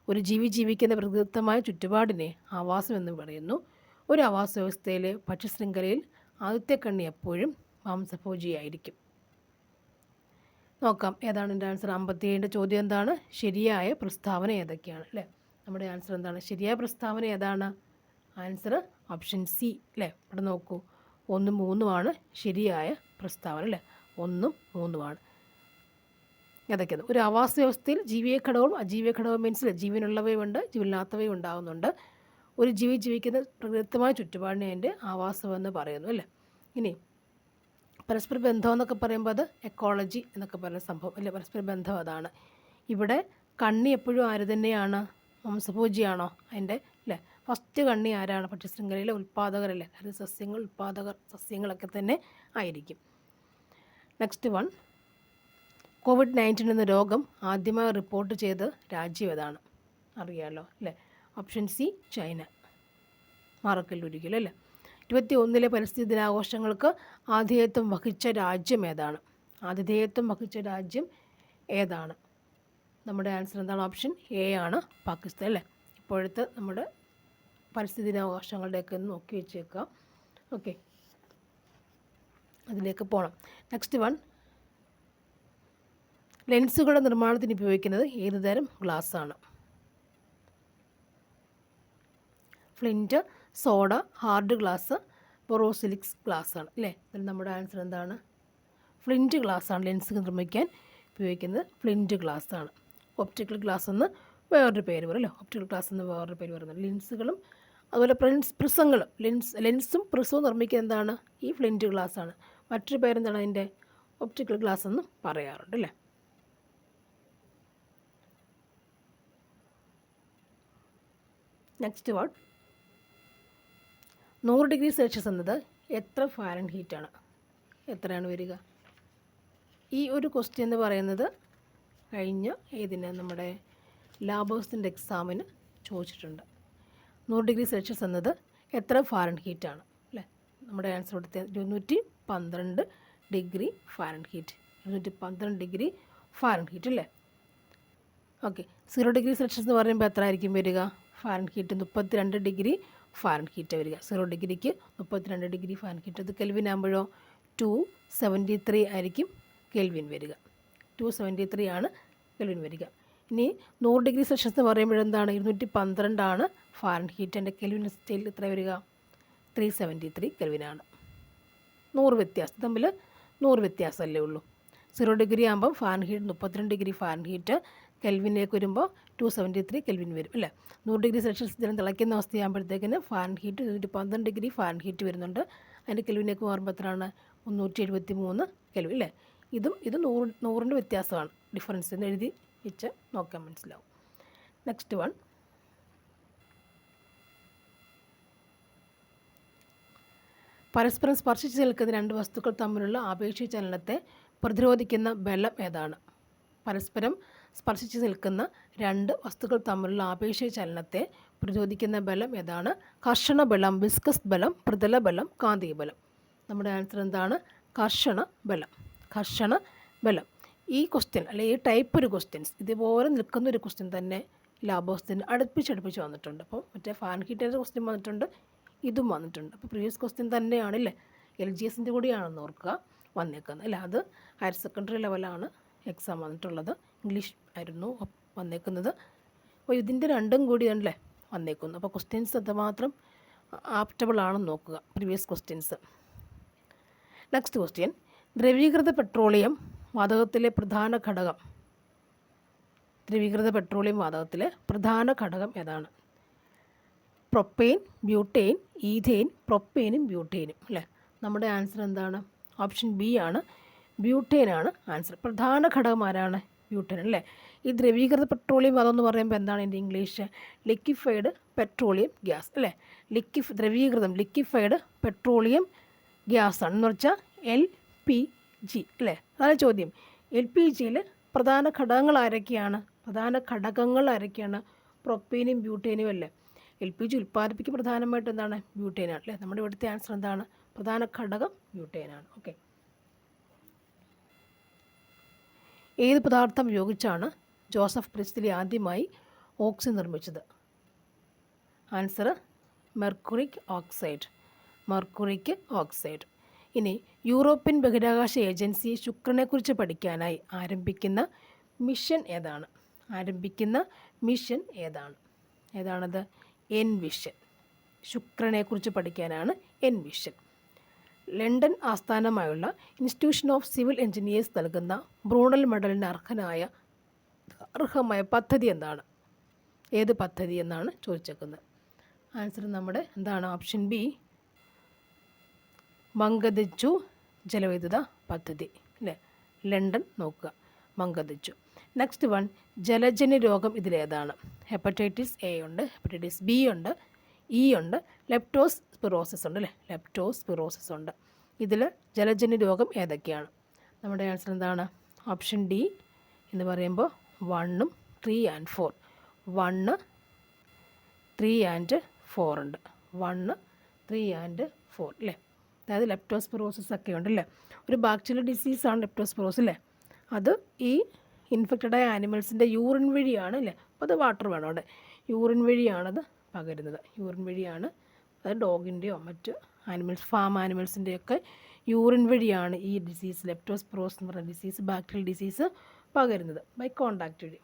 ഒരു ജീവി ജീവിക്കുന്ന പ്രകൃതിദത്തമായ ചുറ്റുപാടിനെ ആവാസം എന്ന് പറയുന്നു. ഒരു ആവാസ വ്യവസ്ഥയിലെ ഭക്ഷ്യശൃംഖലയിൽ ആദ്യത്തെ കണ്ണി എപ്പോഴും മാംസഭോജിയായിരിക്കും. നോക്കാം ഏതാണ് എൻ്റെ ആൻസർ. 57 ചോദ്യം എന്താണ്? ശരിയായ പ്രസ്താവന ഏതൊക്കെയാണ്? അല്ലേ? നമ്മുടെ ആൻസർ എന്താണ്? ശരിയായ പ്രസ്താവന ഏതാണ്? ആൻസർ ഓപ്ഷൻ സി അല്ലേ? ഇവിടെ നോക്കൂ, 1, 3 ശരിയായ പ്രസ്താവന അല്ലേ? 1, 3 ഏതൊക്കെയാണ്? ഒരു ആവാസ വ്യവസ്ഥയിൽ ജീവിയ ഘടകവും അജീവിയ ഘടകവും മീൻസ് ജീവനുള്ളവയുണ്ട്, ജീവനില്ലാത്തവയും ഉണ്ടാകുന്നുണ്ട്. ഒരു ജീവി ജീവിക്കുന്ന പ്രകൃതിദത്തമായ ചുറ്റുപാടിനെ അതിൻ്റെ ആവാസമെന്ന് പറയുന്നു അല്ലേ? ഇനി പരസ്പര ബന്ധം എന്നൊക്കെ പറയുമ്പോൾ അത് എക്കോളജി എന്നൊക്കെ പറയുന്ന സംഭവം അല്ലേ? പരസ്പര ബന്ധം അതാണ്. ഇവിടെ കണ്ണി എപ്പോഴും ആര് തന്നെയാണ്? മാംസഭോജിയാണോ അതിൻ്റെ? അല്ലേ? ഫസ്റ്റ് കണ്ണി ആരാണ്? ഭക്ഷ്യശൃംഖലയിലെ ഉൽപ്പാദകരല്ലേ? അതായത് സസ്യങ്ങളൊക്കെ തന്നെ ആയിരിക്കും. നെക്സ്റ്റ് വൺ, COVID-19 എന്ന രോഗം ആദ്യമായി റിപ്പോർട്ട് ചെയ്ത രാജ്യം ഏതാണ്? അറിയാമല്ലോ അല്ലേ? Option C China. മറക്കല്ലൊരിക്കലും അല്ലേ? 21 പരിസ്ഥിതി ദിനാഘോഷങ്ങൾക്ക് ആതിഥേയത്വം വഹിച്ച രാജ്യം ഏതാണ്? നമ്മുടെ ആൻസർ എന്താണ്? ഓപ്ഷൻ എ ആണ്, പാകിസ്ഥാൻ അല്ലേ? ഇപ്പോഴത്തെ നമ്മുടെ പരിസ്ഥിതി ദിനാഘോഷങ്ങളുടെയൊക്കെ ഒന്ന് നോക്കി വെച്ചേക്കാം. ഓക്കെ, അതിലേക്ക് പോകണം. നെക്സ്റ്റ് വൺ, ലെൻസുകളുടെ നിർമ്മാണത്തിന് ഉപയോഗിക്കുന്നത് ഏത് തരം ഗ്ലാസ്സാണ്? Flint, soda, hard glass, borosilicate glass ആണ് അല്ലേ? അതിൽ നമ്മുടെ ആൻസർ എന്താണ്? ഫ്ലിൻറ്റ് ഗ്ലാസ്സാണ് ലെൻസ് നിർമ്മിക്കാൻ ഉപയോഗിക്കുന്നത്. ഫ്ലിൻറ്റ് ഗ്ലാസ്സാണ്. ഒപ്റ്റിക്കൽ ഗ്ലാസ് എന്ന് വേറൊരു പേര് പറയും അല്ലേ? ഒപ്റ്റിക്കൽ ഗ്ലാസ് എന്ന് വേറൊരു പേര് പറയുന്നത്. ലെൻസുകളും അതുപോലെ പ്രിസങ്ങളും ലെൻസും പ്രിസവും നിർമ്മിക്കുന്നത് എന്താണ്? ഈ ഫ്ലിൻറ്റ് ഗ്ലാസ്സാണ്. മറ്റൊരു പേരെന്താണ് അതിൻ്റെ? ഒപ്റ്റിക്കൽ ഗ്ലാസ് എന്ന് പറയാറുണ്ട് അല്ലേ? നെക്സ്റ്റ് വേർഡ്, 100 ഡിഗ്രി സെൽഷ്യസ് എന്നത് എത്ര ഫാരൻഹീറ്റാണ്? എത്രയാണ് വരിക? ഈ ഒരു ക്വസ്റ്റ്യൻ എന്ന് പറയുന്നത് കഴിഞ്ഞ നമ്മുടെ ലാബേഴ്സിൻ്റെ എക്സാമിന് ചോദിച്ചിട്ടുണ്ട്. 100 ഡിഗ്രി സെൽഷ്യസ് എന്നത് എത്ര ഫാരൻഹീറ്റാണ് അല്ലേ? നമ്മുടെ ആൻസർ കൊടുത്ത 212 ഡിഗ്രി ഫാരൻഹീറ്റ്. 212 ഡിഗ്രി ഫാരൻഹീറ്റ് അല്ലേ? ഓക്കെ, 0 ഡിഗ്രി സെൽഷ്യസ് എന്ന് പറയുമ്പോൾ എത്ര ആയിരിക്കും വരിക? ഫാരൻഹീറ്റ് 32 ഡിഗ്രി ഫാരൻഹീറ്റ് വരിക. 0 ഡിഗ്രിക്ക് 32 ഡിഗ്രി ഫാരൻഹീറ്റ്. അത് കെൽവിൻ ആകുമ്പോഴോ 273 ആയിരിക്കും കെൽവിൻ വരിക. 273 ആണ് കെൽവിൻ വരിക. ഇനി 100 ഡിഗ്രി സെൽഷ്യസ് എന്ന് പറയുമ്പോഴെന്താണ്? 212 ഫാരൻഹീറ്റ്. എൻ്റെ കെൽവിൻ സ്കെയിൽ എത്ര വരിക? 373 കെൽവിനാണ്. 100 വ്യത്യാസം തമ്മിൽ 100 വ്യത്യാസമല്ലേ ഉള്ളൂ. 0 ഡിഗ്രി ആകുമ്പോൾ ഫാരൻഹീറ്റ് 32 ഡിഗ്രി ഫാരൻഹീറ്റ്, കെൽവിനിലേക്ക് വരുമ്പോൾ 273 കെൽവിൻ വരും അല്ലേ? 100 ഡിഗ്രി സെൽഷ്യസ് ജലം തിളയ്ക്കുന്ന അവസ്ഥയാകുമ്പോഴത്തേക്കിന് ഫാരൻഹീറ്റ് 212 ഡിഗ്രി ഫാരൻഹീറ്റ് വരുന്നുണ്ട്. അതിൻ്റെ കെൽവിനേക്ക് മാറുമ്പോൾ എത്രയാണ്? 373 കെൽവിൻ അല്ലേ? ഇത് 100ൻ്റെ വ്യത്യാസമാണ്, ഡിഫറൻസ് എന്ന് എഴുതി വെച്ച് നോക്കാൻ മനസ്സിലാവും. നെക്സ്റ്റ് വൺ, പരസ്പരം സ്പർശിച്ച് നിൽക്കുന്ന രണ്ട് വസ്തുക്കൾ തമ്മിലുള്ള ആപേക്ഷിക ചലനത്തെ പ്രതിരോധിക്കുന്ന ബലം ഏതാണ്? പരസ്പരം സ്പർശിച്ച് നിൽക്കുന്ന രണ്ട് വസ്തുക്കൾ തമ്മിലുള്ള ആപേക്ഷിക ചലനത്തെ പ്രതിരോധിക്കുന്ന ബലം ഏതാണ്? കർഷണ ബലം, വിസ്കസ് ബലം, പ്രതല ബലം, കാന്തിക ബലം. നമ്മുടെ ആൻസർ എന്താണ്? കർഷണ ബലം. കർഷണ ബലം. ഈ ക്വസ്റ്റ്യൻ അല്ലെങ്കിൽ ഈ ടൈപ്പ് ഒരു ക്വസ്റ്റ്യൻസ് ഇതുപോലെ നിൽക്കുന്ന ഒരു ക്വസ്റ്റ്യൻ തന്നെ ലാബോസിന് അടുപ്പിച്ചടുപ്പിച്ച് വന്നിട്ടുണ്ട്. അപ്പോൾ മറ്റേ ഫാൻഹീറ്റിൻ്റെ ക്വസ്റ്റ്യൻ വന്നിട്ടുണ്ട്, ഇതും വന്നിട്ടുണ്ട്. അപ്പോൾ പ്രീവിയസ് ക്വസ്റ്റ്യൻ തന്നെയാണല്ലേ, LGSൻ്റെ കൂടിയാണെന്ന് ഓർക്കുക വന്നേക്കുന്നത് അല്ലേ. അത് ഹയർ സെക്കൻഡറി ലെവലാണ് എക്സാം വന്നിട്ടുള്ളത്, ഇംഗ്ലീഷ് ആയിരുന്നു വന്നേക്കുന്നത്. അപ്പോൾ ഇതിൻ്റെ രണ്ടും കൂടിയാണല്ലേ വന്നേക്കുന്നത്. അപ്പോൾ ക്വസ്റ്റ്യൻസ് എത്രമാത്രം ആപ്റ്റബിൾ ആണെന്ന് നോക്കുക, പ്രീവിയസ് ക്വസ്റ്റ്യൻസ്. നെക്സ്റ്റ് ക്വസ്റ്റ്യൻ, ദ്രവീകൃത പെട്രോളിയം വാതകത്തിലെ പ്രധാന ഘടകം. ദ്രവീകൃത പെട്രോളിയം വാതകത്തിലെ പ്രധാന ഘടകം ഏതാണ്? പ്രൊപ്പെയിൻ, ബ്യൂട്ടെയിൻ, ഈഥെയിൻ, പ്രൊപ്പെയിനും ബ്യൂട്ടെയിനും അല്ലേ. നമ്മുടെ ആൻസർ എന്താണ്? ഓപ്ഷൻ ബി ആണ്, ബ്യൂട്ടെയിൻ ആണ് ആൻസർ. പ്രധാന ഘടകം ആരാണ്? ബ്യൂട്ടെയിൻ അല്ലേ. ഈ ദ്രവീകൃത പെട്രോളിയം വാതകം എന്ന് പറയുമ്പോൾ എന്താണ് എൻ്റെ ഇംഗ്ലീഷ്? ലിക്വിഫൈഡ് പെട്രോളിയം ഗ്യാസ് അല്ലേ. ദ്രവീകൃതം ലിക്വിഫൈഡ് പെട്രോളിയം ഗ്യാസ് ആണെന്ന് വെച്ചാൽ LPG അല്ലേ. അതാണ് ചോദ്യം. LPGയിൽ പ്രധാന ഘടകങ്ങൾ ആരൊക്കെയാണ്? പ്രൊപ്പെയിനും ബ്യൂട്ടെയിനും അല്ലേ. LPG ഉൽപ്പാദിപ്പിക്കുക പ്രധാനമായിട്ട് എന്താണ്? ബ്യൂട്ടെയിനാണ് അല്ലേ. നമ്മുടെ ഇവിടുത്തെ ആൻസർ എന്താണ്? പ്രധാന ഘടകം ബ്യൂട്ടെയിനാണ്. ഓക്കെ. ഏത് പദാർത്ഥം ഉപയോഗിച്ചാണ് ജോസഫ് പ്രിസ്ലി ആദ്യമായി ഓക്സിജൻ നിർമ്മിച്ചത്? Answer mercuric oxide. Mercuric oxide. ഇനി യൂറോപ്യൻ ബഹിരാകാശ ഏജൻസി ശുക്രനെക്കുറിച്ച് പഠിക്കാനായി ആരംഭിക്കുന്ന മിഷൻ ഏതാണ്? ഏതാണത്? എൻവിഷൻ. ശുക്രനെക്കുറിച്ച് പഠിക്കാനാണ് എൻവിഷൻ. ലണ്ടൻ ആസ്ഥാനമായുള്ള ഇൻസ്റ്റിറ്റ്യൂഷൻ ഓഫ് സിവിൽ എഞ്ചിനീയേഴ്സ് നൽകുന്ന ബ്രൂണൽ മെഡലിന് അർഹമായ പദ്ധതി എന്താണ്? ഏത് പദ്ധതി എന്നാണ് ചോദിച്ചേക്കുന്നത്. ആൻസർ നമ്മുടെ എന്താണ്? ഓപ്ഷൻ ബി, മംഗദച്ചു ജലവൈദ്യുത പദ്ധതി അല്ലേ. ലണ്ടൻ നോക്കുക, മംഗദച്ചു. നെക്സ്റ്റ് വൺ, ജലജന്യ രോഗം ഇതിലേതാണ്? ഹെപ്പറ്റൈറ്റിസ് A ഉണ്ട്, ഹെപ്പറ്റൈറ്റിസ് B ഉണ്ട്, E ഉണ്ട്, ലെപ്റ്റോസ്പിറോസിസ് ഉണ്ട് അല്ലേ. ലെപ്റ്റോസ്പിറോസിസ് ഉണ്ട്. ഇതിൽ ജലജന്യ രോഗം ഏതൊക്കെയാണ്? നമ്മുടെ ആൻസർ എന്താണ്? ഓപ്ഷൻ ഡി എന്ന് പറയുമ്പോൾ 1, 3 and 4. 1, 3 and 4 ഉണ്ട്. 1, 3 and 4 അല്ലേ. അതായത് ലെപ്റ്റോസ്പിറോസിസ് ഒക്കെ ഉണ്ടല്ലേ. ഒരു ബാക്ടീരിയൽ ഡിസീസാണ് ലെപ്റ്റോസ്പിറോസിസ് അല്ലേ. അത് ഈ ഇൻഫെക്റ്റഡായ ആനിമൽസിൻ്റെ യൂറിൻ വഴിയാണ് അല്ലേ. അപ്പോൾ അത് വാട്ടർ വേണം അവിടെ. യൂറിൻ വഴിയാണത് പകരുന്നത്. യൂറിൻ വഴിയാണ്, അത് ഡോഗിൻ്റെയോ മറ്റ് ഫാം ആനിമൽസിൻ്റെയൊക്കെ യൂറിൻ വഴിയാണ് ഈ ഡിസീസ്, ലെപ്റ്റോസ്പിറോസിസ് എന്ന് പറയുന്ന ഡിസീസ്, ബാക്ടീരിയൽ ഡിസീസ് പകരുന്നത് ബൈ കോണ്ടാക്റ്റ് വഴി.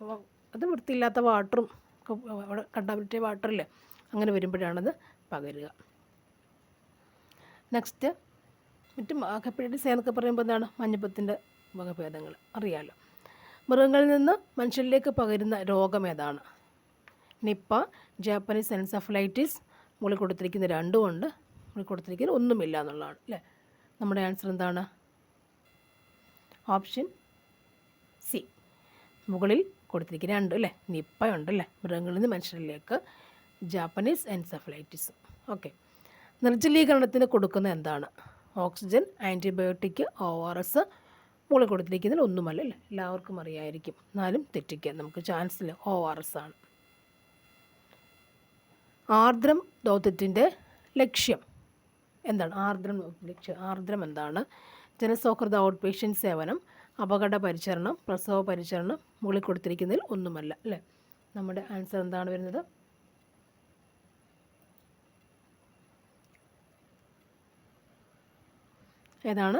അത് വൃത്തിയില്ലാത്ത വാട്ടറും അവിടെ കണ്ടാമിനേറ്റഡ് വാട്ടറില്ലേ, അങ്ങനെ വരുമ്പോഴാണത് പകരുക. നെക്സ്റ്റ്, മറ്റ് ഹെപ്പറ്റൈറ്റിസ് A എന്നൊക്കെ പറയുമ്പോൾ എന്താണ്? മഞ്ഞപ്പിത്തത്തിൻ്റെ വകഭേദങ്ങൾ അറിയാമല്ലോ. മൃഗങ്ങളിൽ നിന്ന് മനുഷ്യരിലേക്ക് പകരുന്ന രോഗം ഏതാണ്? Nipah, Japanese encephalitis. മുകളിൽ കൊടുത്തിരിക്കുന്ന 2 ഉണ്ട്, മുകളിൽ കൊടുത്തിരിക്കുന്ന ഒന്നുമില്ല എന്നുള്ളതാണ് അല്ലേ. നമ്മുടെ ആൻസർ എന്താണ്? ഓപ്ഷൻ സി, മുകളിൽ കൊടുത്തിരിക്കുന്ന 2 അല്ലേ. നിപ്പ ഉണ്ടല്ലേ, മൃഗങ്ങളിൽ നിന്ന് മനുഷ്യരിലേക്ക്. Japanese encephalitis. ഓക്കെ. നിർജ്ജലീകരണത്തിന് കൊടുക്കുന്ന എന്താണ്? Oxygen, antibiotic, ORS. മുകളിൽ കൊടുത്തിരിക്കുന്നതിൽ ഒന്നുമല്ല അല്ലേ, എല്ലാവർക്കും അറിയാമായിരിക്കും, എന്നാലും തെറ്റിക്കാൻ നമുക്ക് ചാൻസ് ഇല്ല. ORS ആണ്. ആർദ്രം ദൗത്യത്തിൻ്റെ ലക്ഷ്യം എന്താണ്? ആർദ്രം എന്താണ്? ജനസൗഹൃദ ഔട്ട് പേഷ്യൻ്റ് സേവനം, അപകട പരിചരണം, പ്രസവ പരിചരണം. മുകളിൽ കൊടുത്തിരിക്കുന്നതിൽ ഒന്നുമല്ല അല്ലേ. നമ്മുടെ ആൻസർ എന്താണ് വരുന്നത്? ഏതാണ്?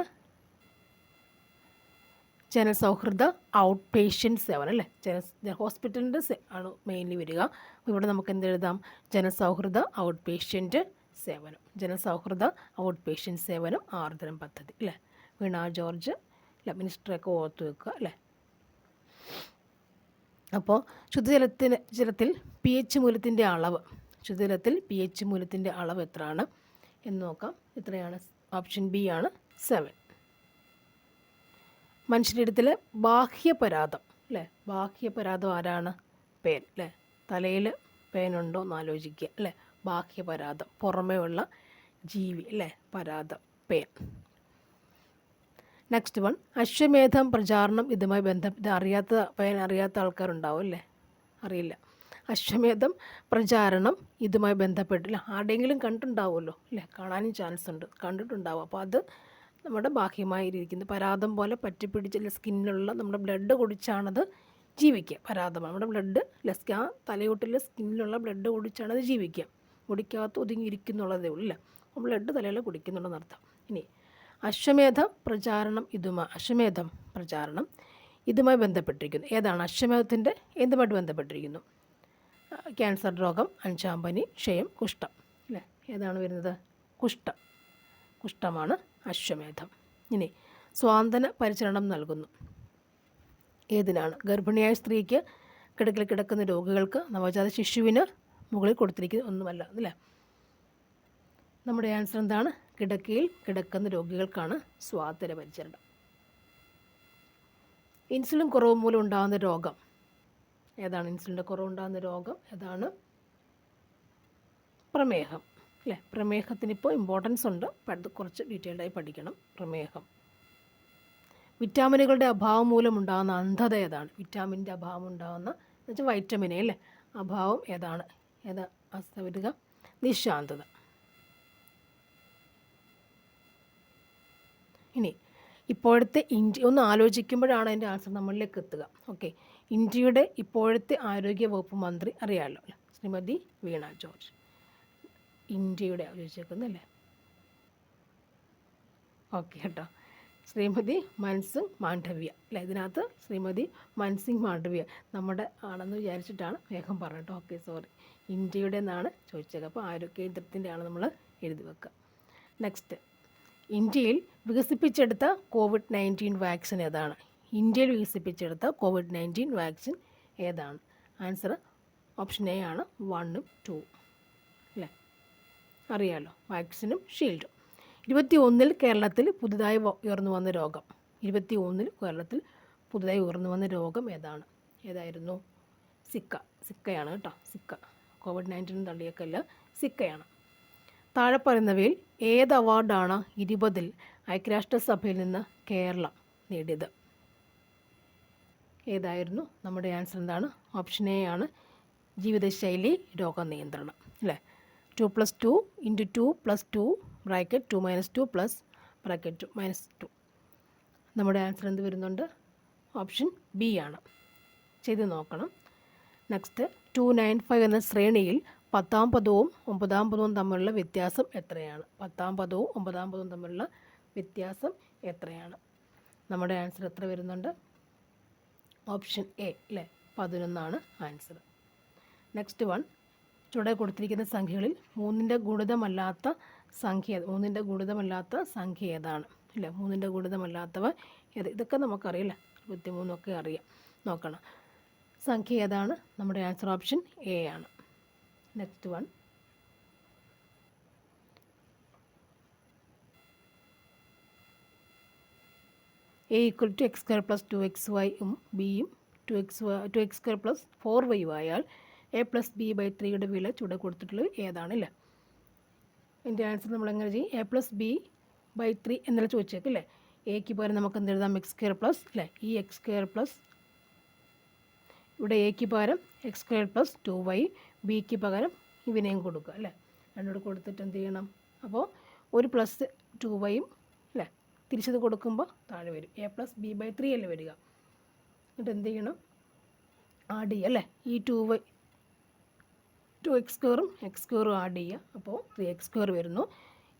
ജനസൗഹൃദ ഔട്ട് പേഷ്യൻ്റ് സേവനം അല്ലേ. ഹോസ്പിറ്റലിൻ്റെ ആണ് മെയിൻലി വരിക. ഇവിടെ നമുക്ക് എന്ത് എഴുതാം? ജനസൗഹൃദ ഔട്ട് പേഷ്യൻ്റ് സേവനം. ജനസൗഹൃദ ഔട്ട് പേഷ്യൻ്റ് സേവനം ആർദ്രം പദ്ധതി അല്ലേ. വീണ ജോർജ് അല്ല, മിനിസ്റ്ററൊക്കെ ഓർത്ത് വെക്കുക അല്ലേ. അപ്പോൾ ജലത്തിൽ pH മൂല്യത്തിൻ്റെ അളവ്, ശുദ്ധജലത്തിൽ pH മൂല്യത്തിൻ്റെ അളവ് എത്രയാണ് എന്ന് നോക്കാം. എത്രയാണ്? ഓപ്ഷൻ ബി ആണ് 7. മനുഷ്യരിടത്തിലെ ബാഹ്യപരാതം അല്ലേ. ബാഹ്യപരാതം ആരാണ്? പേൻ അല്ലേ. തലയിൽ പേനുണ്ടോ എന്ന് ആലോചിക്കുക അല്ലേ. ബാഹ്യപരാതം, പുറമേ ഉള്ള ജീവി അല്ലേ, പരാതം, പേൻ. നെക്സ്റ്റ് വൺ, അശ്വമേധം പ്രചാരണം ഇതുമായി ഇത് അറിയാത്ത ആൾക്കാരുണ്ടാവും അല്ലേ? അറിയില്ല. അശ്വമേധം പ്രചാരണം ഇതുമായി ബന്ധപ്പെട്ടില്ല. ആരുടെയെങ്കിലും കണ്ടിട്ടുണ്ടാവുമല്ലോ അല്ലേ? കാണാനും ചാൻസ് ഉണ്ട്, കണ്ടിട്ടുണ്ടാവും. അപ്പോൾ അത് നമ്മുടെ ബാഹ്യമായിരിക്കുന്നത് പരാതം പോലെ പറ്റിപ്പിടിച്ചുള്ള സ്കിന്നിലുള്ള നമ്മുടെ ബ്ലഡ് കുടിച്ചാണത് ജീവിക്കുക. പരാതം നമ്മുടെ ബ്ലഡ് ആ തലയോട്ടിലെ സ്കിന്നിലുള്ള ബ്ലഡ് കുടിച്ചാണത് ജീവിക്കുക. കുടിക്കകത്ത് ഒതുങ്ങിയിരിക്കുന്നുള്ളതേ ഉള്ളൂ. ബ്ലഡ് തലയിൽ കുടിക്കുന്നുണ്ടെന്നർത്ഥം. ഇനി അശ്വമേധം പ്രചാരണം ഇതുമായി ബന്ധപ്പെട്ടിരിക്കുന്നു. ഏതാണ്? അശ്വമേധത്തിൻ്റെ എന്തുമായിട്ട് ബന്ധപ്പെട്ടിരിക്കുന്നു? ക്യാൻസർ രോഗം, അഞ്ചാം പനി, ക്ഷയം, കുഷ്ഠം അല്ലേ? ഏതാണ് വരുന്നത്? കുഷ്ഠമാണ് അശ്വമേധം. ഇനി സ്വാന്തന പരിചരണം നൽകുന്നു. ഏതിനാണ്? ഗർഭിണിയായ സ്ത്രീക്ക്, കിടക്കിൽ കിടക്കുന്ന രോഗികൾക്ക്, നവജാത ശിശുവിന് മുകളിൽ കൊടുത്തിരിക്കുന്ന ഒന്നുമല്ല അല്ലേ? നമ്മുടെ ആൻസർ എന്താണ്? കിടക്കയിൽ കിടക്കുന്ന രോഗികൾക്കാണ് സ്വാന്തന പരിചരണം. ഇൻസുലിൻ കുറവ് മൂലം ഉണ്ടാകുന്ന രോഗം ഏതാണ്? ഇൻസുലിൻ്റെ കുറവുണ്ടാകുന്ന രോഗം ഏതാണ്? പ്രമേഹം അല്ലേ? പ്രമേഹത്തിനിപ്പോൾ ഇമ്പോർട്ടൻസ് ഉണ്ട്, അത് കുറച്ച് ഡീറ്റെയിൽഡായി പഠിക്കണം. പ്രമേഹം. വിറ്റാമിനുകളുടെ അഭാവം മൂലം ഉണ്ടാകുന്ന അന്ധത ഏതാണ്? വിറ്റാമിൻ്റെ അഭാവം ഉണ്ടാകുന്ന എന്നുവെച്ചാൽ വൈറ്റമിനെ അല്ലേ, അഭാവം ഏതാണ്? വരിക നിശാന്തത. ഇനി ഇപ്പോഴത്തെ ഇന്ത്യ ഒന്ന് ആലോചിക്കുമ്പോഴാണ് അതിൻ്റെ ആൻസർ നമ്മളിലേക്ക് എത്തുക. ഓക്കെ, ഇന്ത്യയുടെ ഇപ്പോഴത്തെ ആരോഗ്യ വകുപ്പ് മന്ത്രി അറിയാമല്ലോ അല്ലേ? ശ്രീമതി വീണ ജോർജ്. ഇന്ത്യയുടെ ആലോചിച്ചേക്കുന്നല്ലേ? ഓക്കെ കേട്ടോ. ശ്രീമതി മൻസിംഗ് മാണ്ഡവ്യ അല്ലേ? ഇതിനകത്ത് ശ്രീമതി മൻസിംഗ് മാണ്ഡവ്യ നമ്മുടെ ആണെന്ന് വിചാരിച്ചിട്ടാണ് വേഗം പറഞ്ഞിട്ടോ. Okay, sorry. ഇന്ത്യയുടെ എന്നാണ് ചോദിച്ചത്. അപ്പോൾ ആരോഗ്യ കേന്ദ്രത്തിൻ്റെ ആണ് നമ്മൾ എഴുതി വെക്കുക. നെക്സ്റ്റ്, ഇന്ത്യയിൽ വികസിപ്പിച്ചെടുത്ത COVID-19 വാക്സിൻ ഏതാണ്? ഇന്ത്യയിൽ വികസിപ്പിച്ചെടുത്ത COVID-19 വാക്സിൻ ഏതാണ്? ആൻസർ ഓപ്ഷൻ എ ആണ്, 1ഉം 2ഉം അല്ലേ? അറിയാമല്ലോ, വാക്സിനും ഷീൽഡും. 2021 കേരളത്തിൽ പുതുതായി ഉയർന്നു വന്ന രോഗം. 2021 കേരളത്തിൽ പുതുതായി ഉയർന്നു വന്ന രോഗം ഏതായിരുന്നു? സിക്കയാണ് കേട്ടോ. COVID-19 തള്ളിയേക്കല്ല, സിക്കയാണ്. താഴെ പറയുന്നവയിൽ ഏത് അവാർഡാണ് 2020 ഐക്യരാഷ്ട്രസഭയിൽ നിന്ന് കേരളം നേടിയത്? ഏതായിരുന്നു? നമ്മുടെ ആൻസർ എന്താണ്? ഓപ്ഷൻ എ ആണ്, ജീവിതശൈലി രോഗനിയന്ത്രണം അല്ലേ? 2+2 × 2+2 ബ്രാക്കറ്റ് 2 - 2 പ്ലസ് ബ്രാക്കറ്റ് -2. നമ്മുടെ ആൻസർ എന്ത് വരുന്നുണ്ട്? ഓപ്ഷൻ ബി ആണ്. ചെയ്ത് നോക്കണം. നെക്സ്റ്റ്, 295 എന്ന ശ്രേണിയിൽ 10ാം പദവും 9ാം പദവും തമ്മിലുള്ള വ്യത്യാസം എത്രയാണ്? 10ാം പദവും 9ാം പദവും തമ്മിലുള്ള വ്യത്യാസം എത്രയാണ്? നമ്മുടെ ആൻസർ എത്ര വരുന്നുണ്ട്? ഓപ്ഷൻ എ അല്ലേ, 11 ആൻസർ. നെക്സ്റ്റ് വൺ, ചുവടെ കൊടുത്തിരിക്കുന്ന സംഖ്യകളിൽ 3ൻ്റെ ഗുണിതമല്ലാത്ത സംഖ്യ ഏതാണ്? ഇല്ല, 3ൻ്റെ ഗുണിതമല്ലാത്തവ ഇതൊക്കെ നമുക്കറിയില്ല. 23 അറിയാം. നോക്കണം, സംഖ്യ ഏതാണ്? നമ്മുടെ ആൻസർ ഓപ്ഷൻ എ ആണ്. Next one, a = x² + 2xy ബിയും 2x² + 4y ആയാൽ a + b/3യുടെ വില ചുവടെ കൊടുത്തിട്ടുള്ളത് ഏതാണല്ലേ? എൻ്റെ ആൻസർ നമ്മൾ എങ്ങനെ ചെയ്യും? a + b/3 എന്നല്ല ചോദിച്ചേക്കല്ലേ? എക്ക് പകരം നമുക്ക് എന്തെഴുതാം? x² അല്ലേ? ഈ x² ഇവിടെ എക്ക് പകരം x² + 2y, ബിക്ക് പകരം ഇവനെയും കൊടുക്കുക അല്ലേ? രണ്ടോട് കൊടുത്തിട്ട് എന്ത് ചെയ്യണം? അപ്പോൾ ഒരു പ്ലസ് 2yയും അല്ലേ, തിരിച്ചത് കൊടുക്കുമ്പോൾ താഴെ വരും. a + b/3 അല്ലേ വരിക. എന്നിട്ട് എന്ത് ചെയ്യണം? ആഡ് ചെയ്യുക അല്ലേ? ഈ 2x² x² ആഡ് ചെയ്യുക. അപ്പോൾ 3x² വരുന്നു.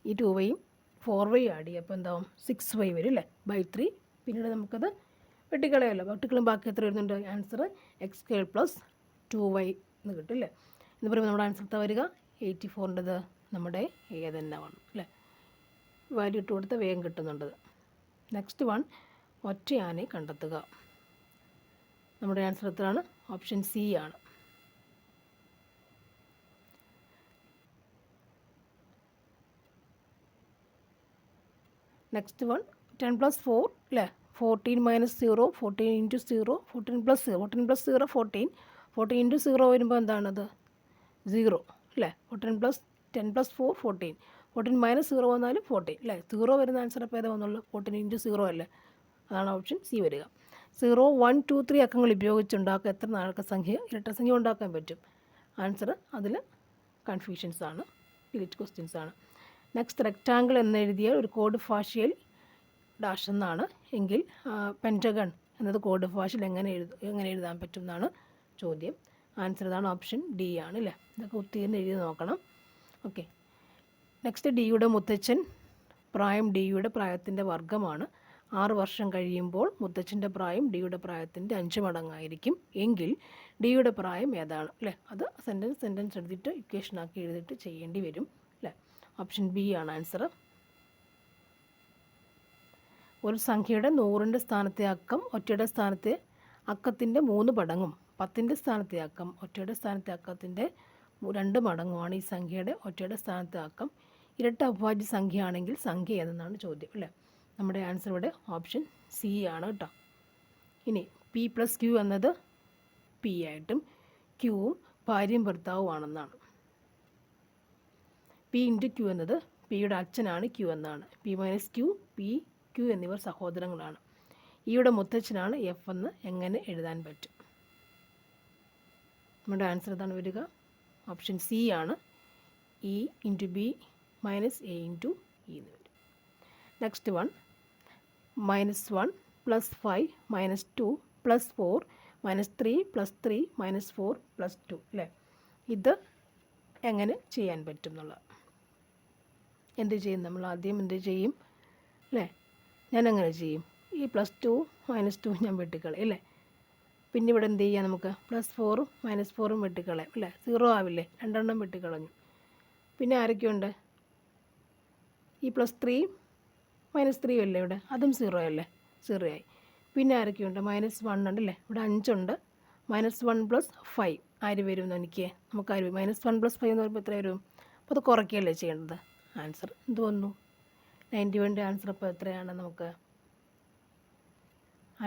ഈ 2yയും 4y ആഡ് ചെയ്യുക. അപ്പോൾ എന്താവും? 6y വരും അല്ലേ? /3. പിന്നീട് നമുക്കത് വെട്ടിക്കളയല്ലോ. വെട്ടിക്കളും ബാക്കി എത്ര വരുന്നുണ്ട്? ആൻസർ x² + 2y എന്ന് കിട്ടും അല്ലേ? എന്ന് പറയുമ്പോൾ നമ്മുടെ ആൻസർ എത്ര വരിക? 84. നമ്മുടെ എ തന്നെ വേണം അല്ലേ? വാല്യൂ ഇട്ട് കൊടുത്ത് വേഗം കിട്ടുന്നുണ്ട്. നെക്സ്റ്റ് വൺ, ഒറ്റയാനെ കണ്ടെത്തുക. നമ്മുടെ ആൻസർ എത്രയാണ്? ഓപ്ഷൻ സി ആണ്. നെക്സ്റ്റ് വൺ, 10 + 4 അല്ലേ? 14 - 0, 14 × 0, 14 + 0, 14 + 0 14, 14 × 0 വരുമ്പോൾ എന്താണത്? 0 അല്ലേ? 10 + 4 14, 14 - 0 വന്നാലും 14 അല്ലേ. 0 വരുന്ന ആൻസർ അപ്പോൾ ഏതാ വന്നുള്ളൂ? 14 × 0 അല്ലേ. അതാണ് ഓപ്ഷൻ സി വരിക. 0, 1, 2, 3 അക്കങ്ങൾ ഉപയോഗിച്ചുണ്ടാക്കുക എത്ര നാടകസംഖ്യ ഇരട്ടസംഖ്യ ഉണ്ടാക്കാൻ പറ്റും? ആൻസർ അതിൽ കൺഫ്യൂഷൻസ് ആണ്, ഡിലീറ്റ് ക്വസ്റ്റ്യൻസ് ആണ്. നെക്സ്റ്റ്, റെക്റ്റാങ്കിൾ എന്നെഴുതിയാൽ ഒരു കോഡ് ഭാഷയിൽ ഡാഷ് എന്നാണ് എങ്കിൽ പെൻറ്റഗൺ എന്നത് കോഡ് ഭാഷയിൽ എങ്ങനെ എഴുതാൻ പറ്റും എന്നാണ് ചോദ്യം. ആൻസർ ഇതാണ്, ഓപ്ഷൻ ഡി ആണ് അല്ലേ. ഇതൊക്കെ ഒത്തിരി എഴുതി നോക്കണം. ഓക്കെ. നെക്സ്റ്റ്, ഡിയുടെ മുത്തച്ഛൻ പ്രായം ഡിയുടെ പ്രായത്തിൻ്റെ വർഗ്ഗമാണ്. 6 വർഷം കഴിയുമ്പോൾ മുത്തച്ഛൻ്റെ പ്രായം ഡിയുടെ പ്രായത്തിൻ്റെ 5 മടങ്ങായിരിക്കും എങ്കിൽ ഡിയുടെ പ്രായം ഏതാണ് അല്ലേ. അത് സെൻറ്റൻസ് എടുത്തിട്ട് ഇക്വേഷനാക്കി എഴുതിയിട്ട് ചെയ്യേണ്ടി വരും അല്ലേ. ഓപ്ഷൻ ബി ആണ് ആൻസർ. ഒരു സംഖ്യയുടെ 100ൻ്റെ സ്ഥാനത്തെ അക്കം ഒറ്റയുടെ സ്ഥാനത്തെ അക്കത്തിൻ്റെ 3 മടങ്ങും 10ൻ്റെ സ്ഥാനത്തെ അക്കം ഒറ്റയുടെ സ്ഥാനത്തെ അക്കത്തിൻ്റെ 2 മടങ്ങുമാണ് ഈ സംഖ്യയുടെ ഒറ്റയുടെ സ്ഥാനത്തെ അക്കം. ഇരട്ട അവിഭാജ്യ സംഖ്യ ആണെങ്കിൽ സംഖ്യ ഏതെന്നാണ് ചോദ്യം അല്ലേ. നമ്മുടെ ആൻസർ ഇവിടെ ഓപ്ഷൻ സി ആണ് കേട്ടോ. ഇനി പി + ക്യൂ എന്നത് പി ആയിട്ടും ക്യൂവും ഭാര്യയും ഭർത്താവുമാണെന്നാണ്. പി × ക്യൂ എന്നത് പിയുടെ അച്ഛനാണ് ക്യൂ എന്നാണ്. പി - ക്യൂ, പി, ക്യൂ എന്നിവർ സഹോദരങ്ങളാണ്. ഇയുടെ മുത്തച്ഛനാണ് എഫ് എന്ന് എങ്ങനെ എഴുതാൻ പറ്റും? നമ്മുടെ ആൻസർ ഇതാണ് വരിക, ഓപ്ഷൻ സി ആണ്. ഇ × ബി - എ × ഇ എന്ന് വരും. നെക്സ്റ്റ് വൺ, -1 + 5 - 2 + 4 - 3 + 3 - 4 + 2 അല്ലേ. ഇത് എങ്ങനെ ചെയ്യാൻ പറ്റും എന്നുള്ളത് എന്ത് ചെയ്യും? നമ്മൾ ആദ്യം എന്ത് ചെയ്യും അല്ലേ. ഞാൻ അങ്ങനെ ചെയ്യും. ഈ +2 - 2 ഞാൻ വെട്ടിക്കളയും അല്ലേ. പിന്നെ ഇവിടെ എന്ത് ചെയ്യാം? നമുക്ക് +4 - 4 വെട്ടിക്കളയാം അല്ലേ. 0 ആവില്ലേ, 2 എണ്ണം വെട്ടിക്കളഞ്ഞു. പിന്നെ ആരൊക്കെയുണ്ട്? ഈ +3 - 3 അല്ലേ ഇവിടെ, അതും 0 അല്ലേ, 0 ആയി. പിന്നെ ആരൊക്കെയുണ്ട്? -1 ഉണ്ട് അല്ലേ, ഇവിടെ 5 ഉണ്ട്. -1 + 5 ആര് വരും എന്ന് എനിക്ക് നമുക്ക് ആര് വരും? -1 + 5 എന്ന് പറയുമ്പോൾ എത്ര വരും? അപ്പോൾ അത് കുറയ്ക്കുകയല്ലേ ചെയ്യേണ്ടത്. ആൻസർ എന്ത് വന്നു? 91ൻ്റെ ആൻസർ അപ്പോൾ എത്രയാണ്? നമുക്ക്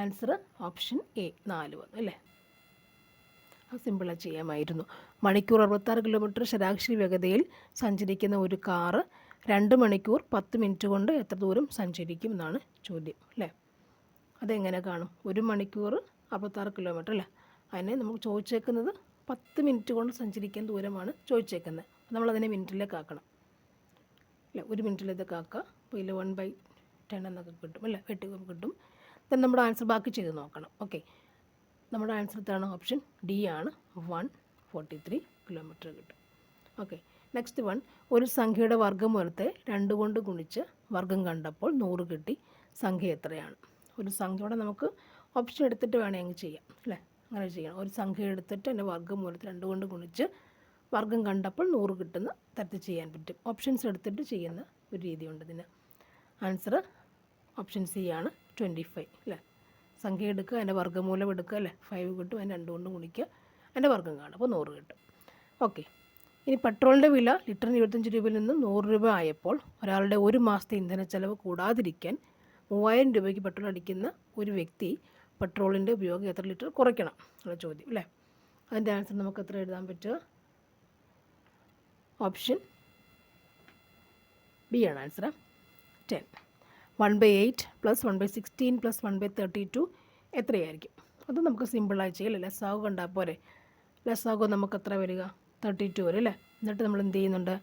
ആൻസർ ഓപ്ഷൻ എ 4 വന്നു അല്ലേ. അത് സിമ്പിളായി ചെയ്യാമായിരുന്നു. മണിക്കൂർ 66 കിലോമീറ്റർ ശരാശരി വേഗതയിൽ സഞ്ചരിക്കുന്ന ഒരു കാറ് 2 മണിക്കൂർ 10 മിനിറ്റ് കൊണ്ട് എത്ര ദൂരം സഞ്ചരിക്കും എന്നാണ് ചോദ്യം അല്ലേ. അതെങ്ങനെ കാണും? 1 മണിക്കൂർ 66 കിലോമീറ്റർ അല്ലേ. അതിനെ നമുക്ക് ചോദിച്ചേക്കുന്നത് 10 മിനിറ്റ് കൊണ്ട് സഞ്ചരിക്കാൻ ദൂരമാണ് ചോദിച്ചേക്കുന്നത്. നമ്മളതിനെ മിനിറ്റിലേക്ക് ആക്കണം അല്ലേ. 1 മിനിറ്റിലേക്ക് ആക്കുക. അപ്പോൾ ഇതിൽ 1/10 എന്നൊക്കെ കിട്ടും അല്ലേ, വെട്ടി കിട്ടും. then നമ്മുടെ ആൻസർ ബാക്കി ചെയ്ത് നോക്കണം. ഓക്കെ, നമ്മുടെ ആൻസർ ഇതാണ്, ഓപ്ഷൻ ഡി ആണ്, 143 കിലോമീറ്റർ കിട്ടും. ഓക്കെ, നെക്സ്റ്റ് വൺ, ഒരു സംഖ്യയുടെ വർഗ്ഗമൂലത്തെ 2 കൊണ്ട് ഗുണിച്ച് വർഗ്ഗം കണ്ടപ്പോൾ 100 കിട്ടി. സംഖ്യ എത്രയാണ്? ഒരു സംഖ്യയുടെ നമുക്ക് ഓപ്ഷൻ എടുത്തിട്ട് വേണമെങ്കിൽ ചെയ്യാം അല്ലേ. അങ്ങനെ ചെയ്യണം. ഒരു സംഖ്യ എടുത്തിട്ട് എൻ്റെ വർഗ്ഗമൂലത്തെ 2 കൊണ്ട് ഗുണിച്ച് വർഗ്ഗം കണ്ടപ്പോൾ 100 കിട്ടുന്ന തരത്തിൽ ചെയ്യാൻ പറ്റും. ഓപ്ഷൻസ് എടുത്തിട്ട് ചെയ്യുന്ന ഒരു രീതിയുണ്ട് ഇതിന്. ആൻസർ ഓപ്ഷൻ സി ആണ്, 25 അല്ലേ. സംഖ്യ എടുക്കുക, അതിൻ്റെ വർഗ്ഗമൂലം എടുക്കുക അല്ലേ, 5 കിട്ടും, അതിന് 2 കൊണ്ട് ഗുണിക്കുക, അതിൻ്റെ വർഗ്ഗം കാണും, അപ്പോൾ 100 കിട്ടും. ഓക്കെ, ഇനി പെട്രോളിൻ്റെ വില ലിറ്ററിന് 25 രൂപയിൽ നിന്നും 100 രൂപ ആയപ്പോൾ ഒരാളുടെ 1 മാസത്തെ ഇന്ധന ചെലവ് കൂടാതിരിക്കാൻ 3000 രൂപയ്ക്ക് പെട്രോൾ അടിക്കുന്ന ഒരു വ്യക്തി പെട്രോളിൻ്റെ ഉപയോഗം എത്ര ലിറ്റർ കുറയ്ക്കണം എന്നുള്ള ചോദ്യം അല്ലേ. അതിൻ്റെ ആൻസർ നമുക്ക് എത്ര എഴുതാൻ പറ്റുക? ഓപ്ഷൻ ബി ആണ് ആൻസർ, 10. 1/8 + 1/16 + 1/32 എത്രയായിരിക്കും? അത് നമുക്ക് സിമ്പിളായി ചെയ്യല്ലേ. ലെസ്സാവ് കണ്ടാൽ പോരെ. ലെസ്സാവ് നമുക്ക് എത്ര വരിക? 32 വരും അല്ലേ. എന്നിട്ട് നമ്മൾ എന്ത് ചെയ്യുന്നുണ്ട്?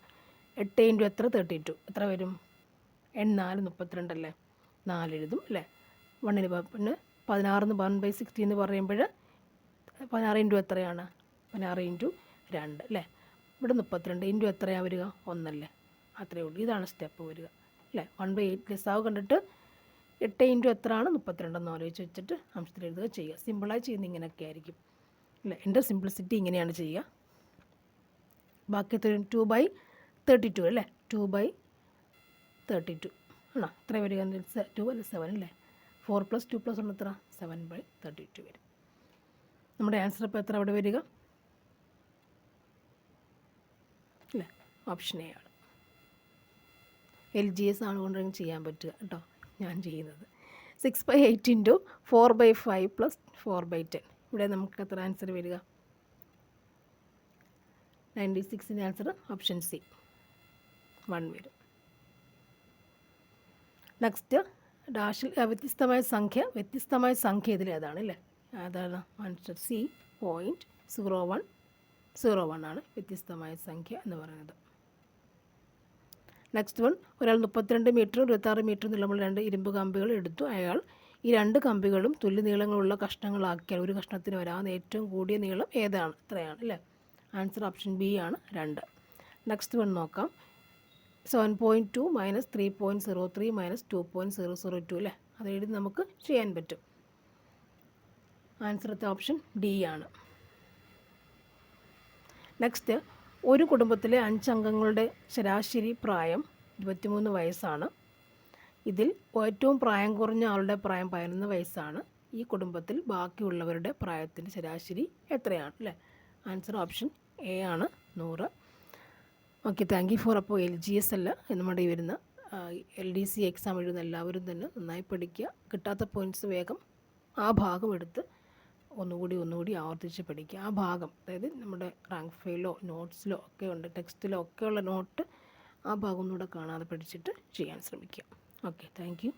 8 × എത്ര? 32 എത്ര വരും? 4 32 അല്ലേ, 4 എഴുതും അല്ലേ. 1 പിന്നെ 16 1/16 എന്ന് പറയുമ്പോൾ 16 × എത്രയാണ്? 16 × 2 അല്ലേ. ഇവിടെ 32 × എത്രയാണ് വരിക? 1 അല്ലേ. അത്രയേ ഉള്ളൂ. ഇതാണ് സ്റ്റെപ്പ് വരിക അല്ലേ. 1/8 ലെസ്സാവ് കണ്ടിട്ട് 8 × എത്രയാണ്? 32 എന്ന് ആലോചിച്ച് വെച്ചിട്ട് അംശത്തിൽ എഴുതുക ചെയ്യുക. സിമ്പിളായി ചെയ്യുന്ന ഇങ്ങനെയൊക്കെ ആയിരിക്കും അല്ലേ. എൻ്റെ സിംപ്ലിസിറ്റി ഇങ്ങനെയാണ് ചെയ്യുക. ബാക്കി 2/32 അല്ലേ, 2/32 ആണോ, എത്ര വരിക? 2 അല്ല 7 അല്ലേ. 4 + 2 + 1 എത്ര? 7/32 വരും. നമ്മുടെ ആൻസർ ഇപ്പോൾ എത്ര അവിടെ വരിക അല്ലേ? ഓപ്ഷൻ എ ആണ്. LGS ആണുകൊണ്ടെങ്കിൽ ചെയ്യാൻ പറ്റുക കേട്ടോ, ഞാൻ ചെയ്യുന്നത്. 6/8 × 4/5 + 4/10 ഇവിടെ നമുക്ക് എത്ര ആൻസർ വരിക? 96ൻ്റെ ആൻസർ ഓപ്ഷൻ സി 1 വരും. നെക്സ്റ്റ് ഡാഷിൽ വ്യത്യസ്തമായ സംഖ്യ ഇതിലേതാണ് അല്ലേ? അതാണ് ആൻസർ സി. 0.0101 ആണ് വ്യത്യസ്തമായ സംഖ്യ എന്ന് പറയുന്നത്. നെക്സ്റ്റ് വൺ, ഒരാൾ 32 മീറ്ററും 26 മീറ്ററും നീളമുള്ള 2 ഇരുമ്പ് കമ്പികൾ എടുത്തു. അയാൾ ഈ 2 കമ്പികളും തുല്യ നീളങ്ങളുള്ള കഷ്ണങ്ങളാക്കിയാൽ ഒരു കഷ്ണത്തിന് വരാവുന്ന ഏറ്റവും കൂടിയ നീളം ഏതാണ്? ഇത്രയാണ് അല്ലേ? ആൻസർ ഓപ്ഷൻ ബി ആണ് 2. നെക്സ്റ്റ് വൺ നോക്കാം. 7.2 - 3.03 - 2.002 അല്ലേ? അത് എഴുതി നമുക്ക് ചെയ്യാൻ പറ്റും. ആൻസർ ഓപ്ഷൻ ഡി ആണ്. നെക്സ്റ്റ്, ഒരു കുടുംബത്തിലെ 5 അംഗങ്ങളുടെ ശരാശരി പ്രായം 23 വയസ്സാണ്. ഇതിൽ ഏറ്റവും പ്രായം കുറഞ്ഞ ആളുടെ പ്രായം 11 വയസ്സാണ്. ഈ കുടുംബത്തിൽ ബാക്കിയുള്ളവരുടെ പ്രായത്തിൻ്റെ ശരാശരി എത്രയാണ് അല്ലേ? ആൻസർ ഓപ്ഷൻ എ ആണ് 100. Okay, thank you for. അപ്പോൾ LGS അല്ല നമ്മുടെ ഈ വരുന്ന LDC എക്സാം എഴുതുന്ന എല്ലാവരും തന്നെ നന്നായി പഠിക്കുക. കിട്ടാത്ത പോയിൻറ്റ്സ് വേഗം ആ ഭാഗം എടുത്ത് ഒന്നുകൂടി ആവർത്തിച്ച് പഠിക്കുക. ആ ഭാഗം, അതായത് നമ്മുടെ റാങ്ക് ഫയലിലോ നോട്ട്സിലോ ഒക്കെ ഉണ്ട്, ടെക്സ്റ്റിലോ ഒക്കെയുള്ള നോട്ട്, ആ ഭാഗം ഒന്നുകൂടെ കാണാതെ പഠിച്ചിട്ട് ചെയ്യാൻ ശ്രമിക്കുക. Okay, thank you.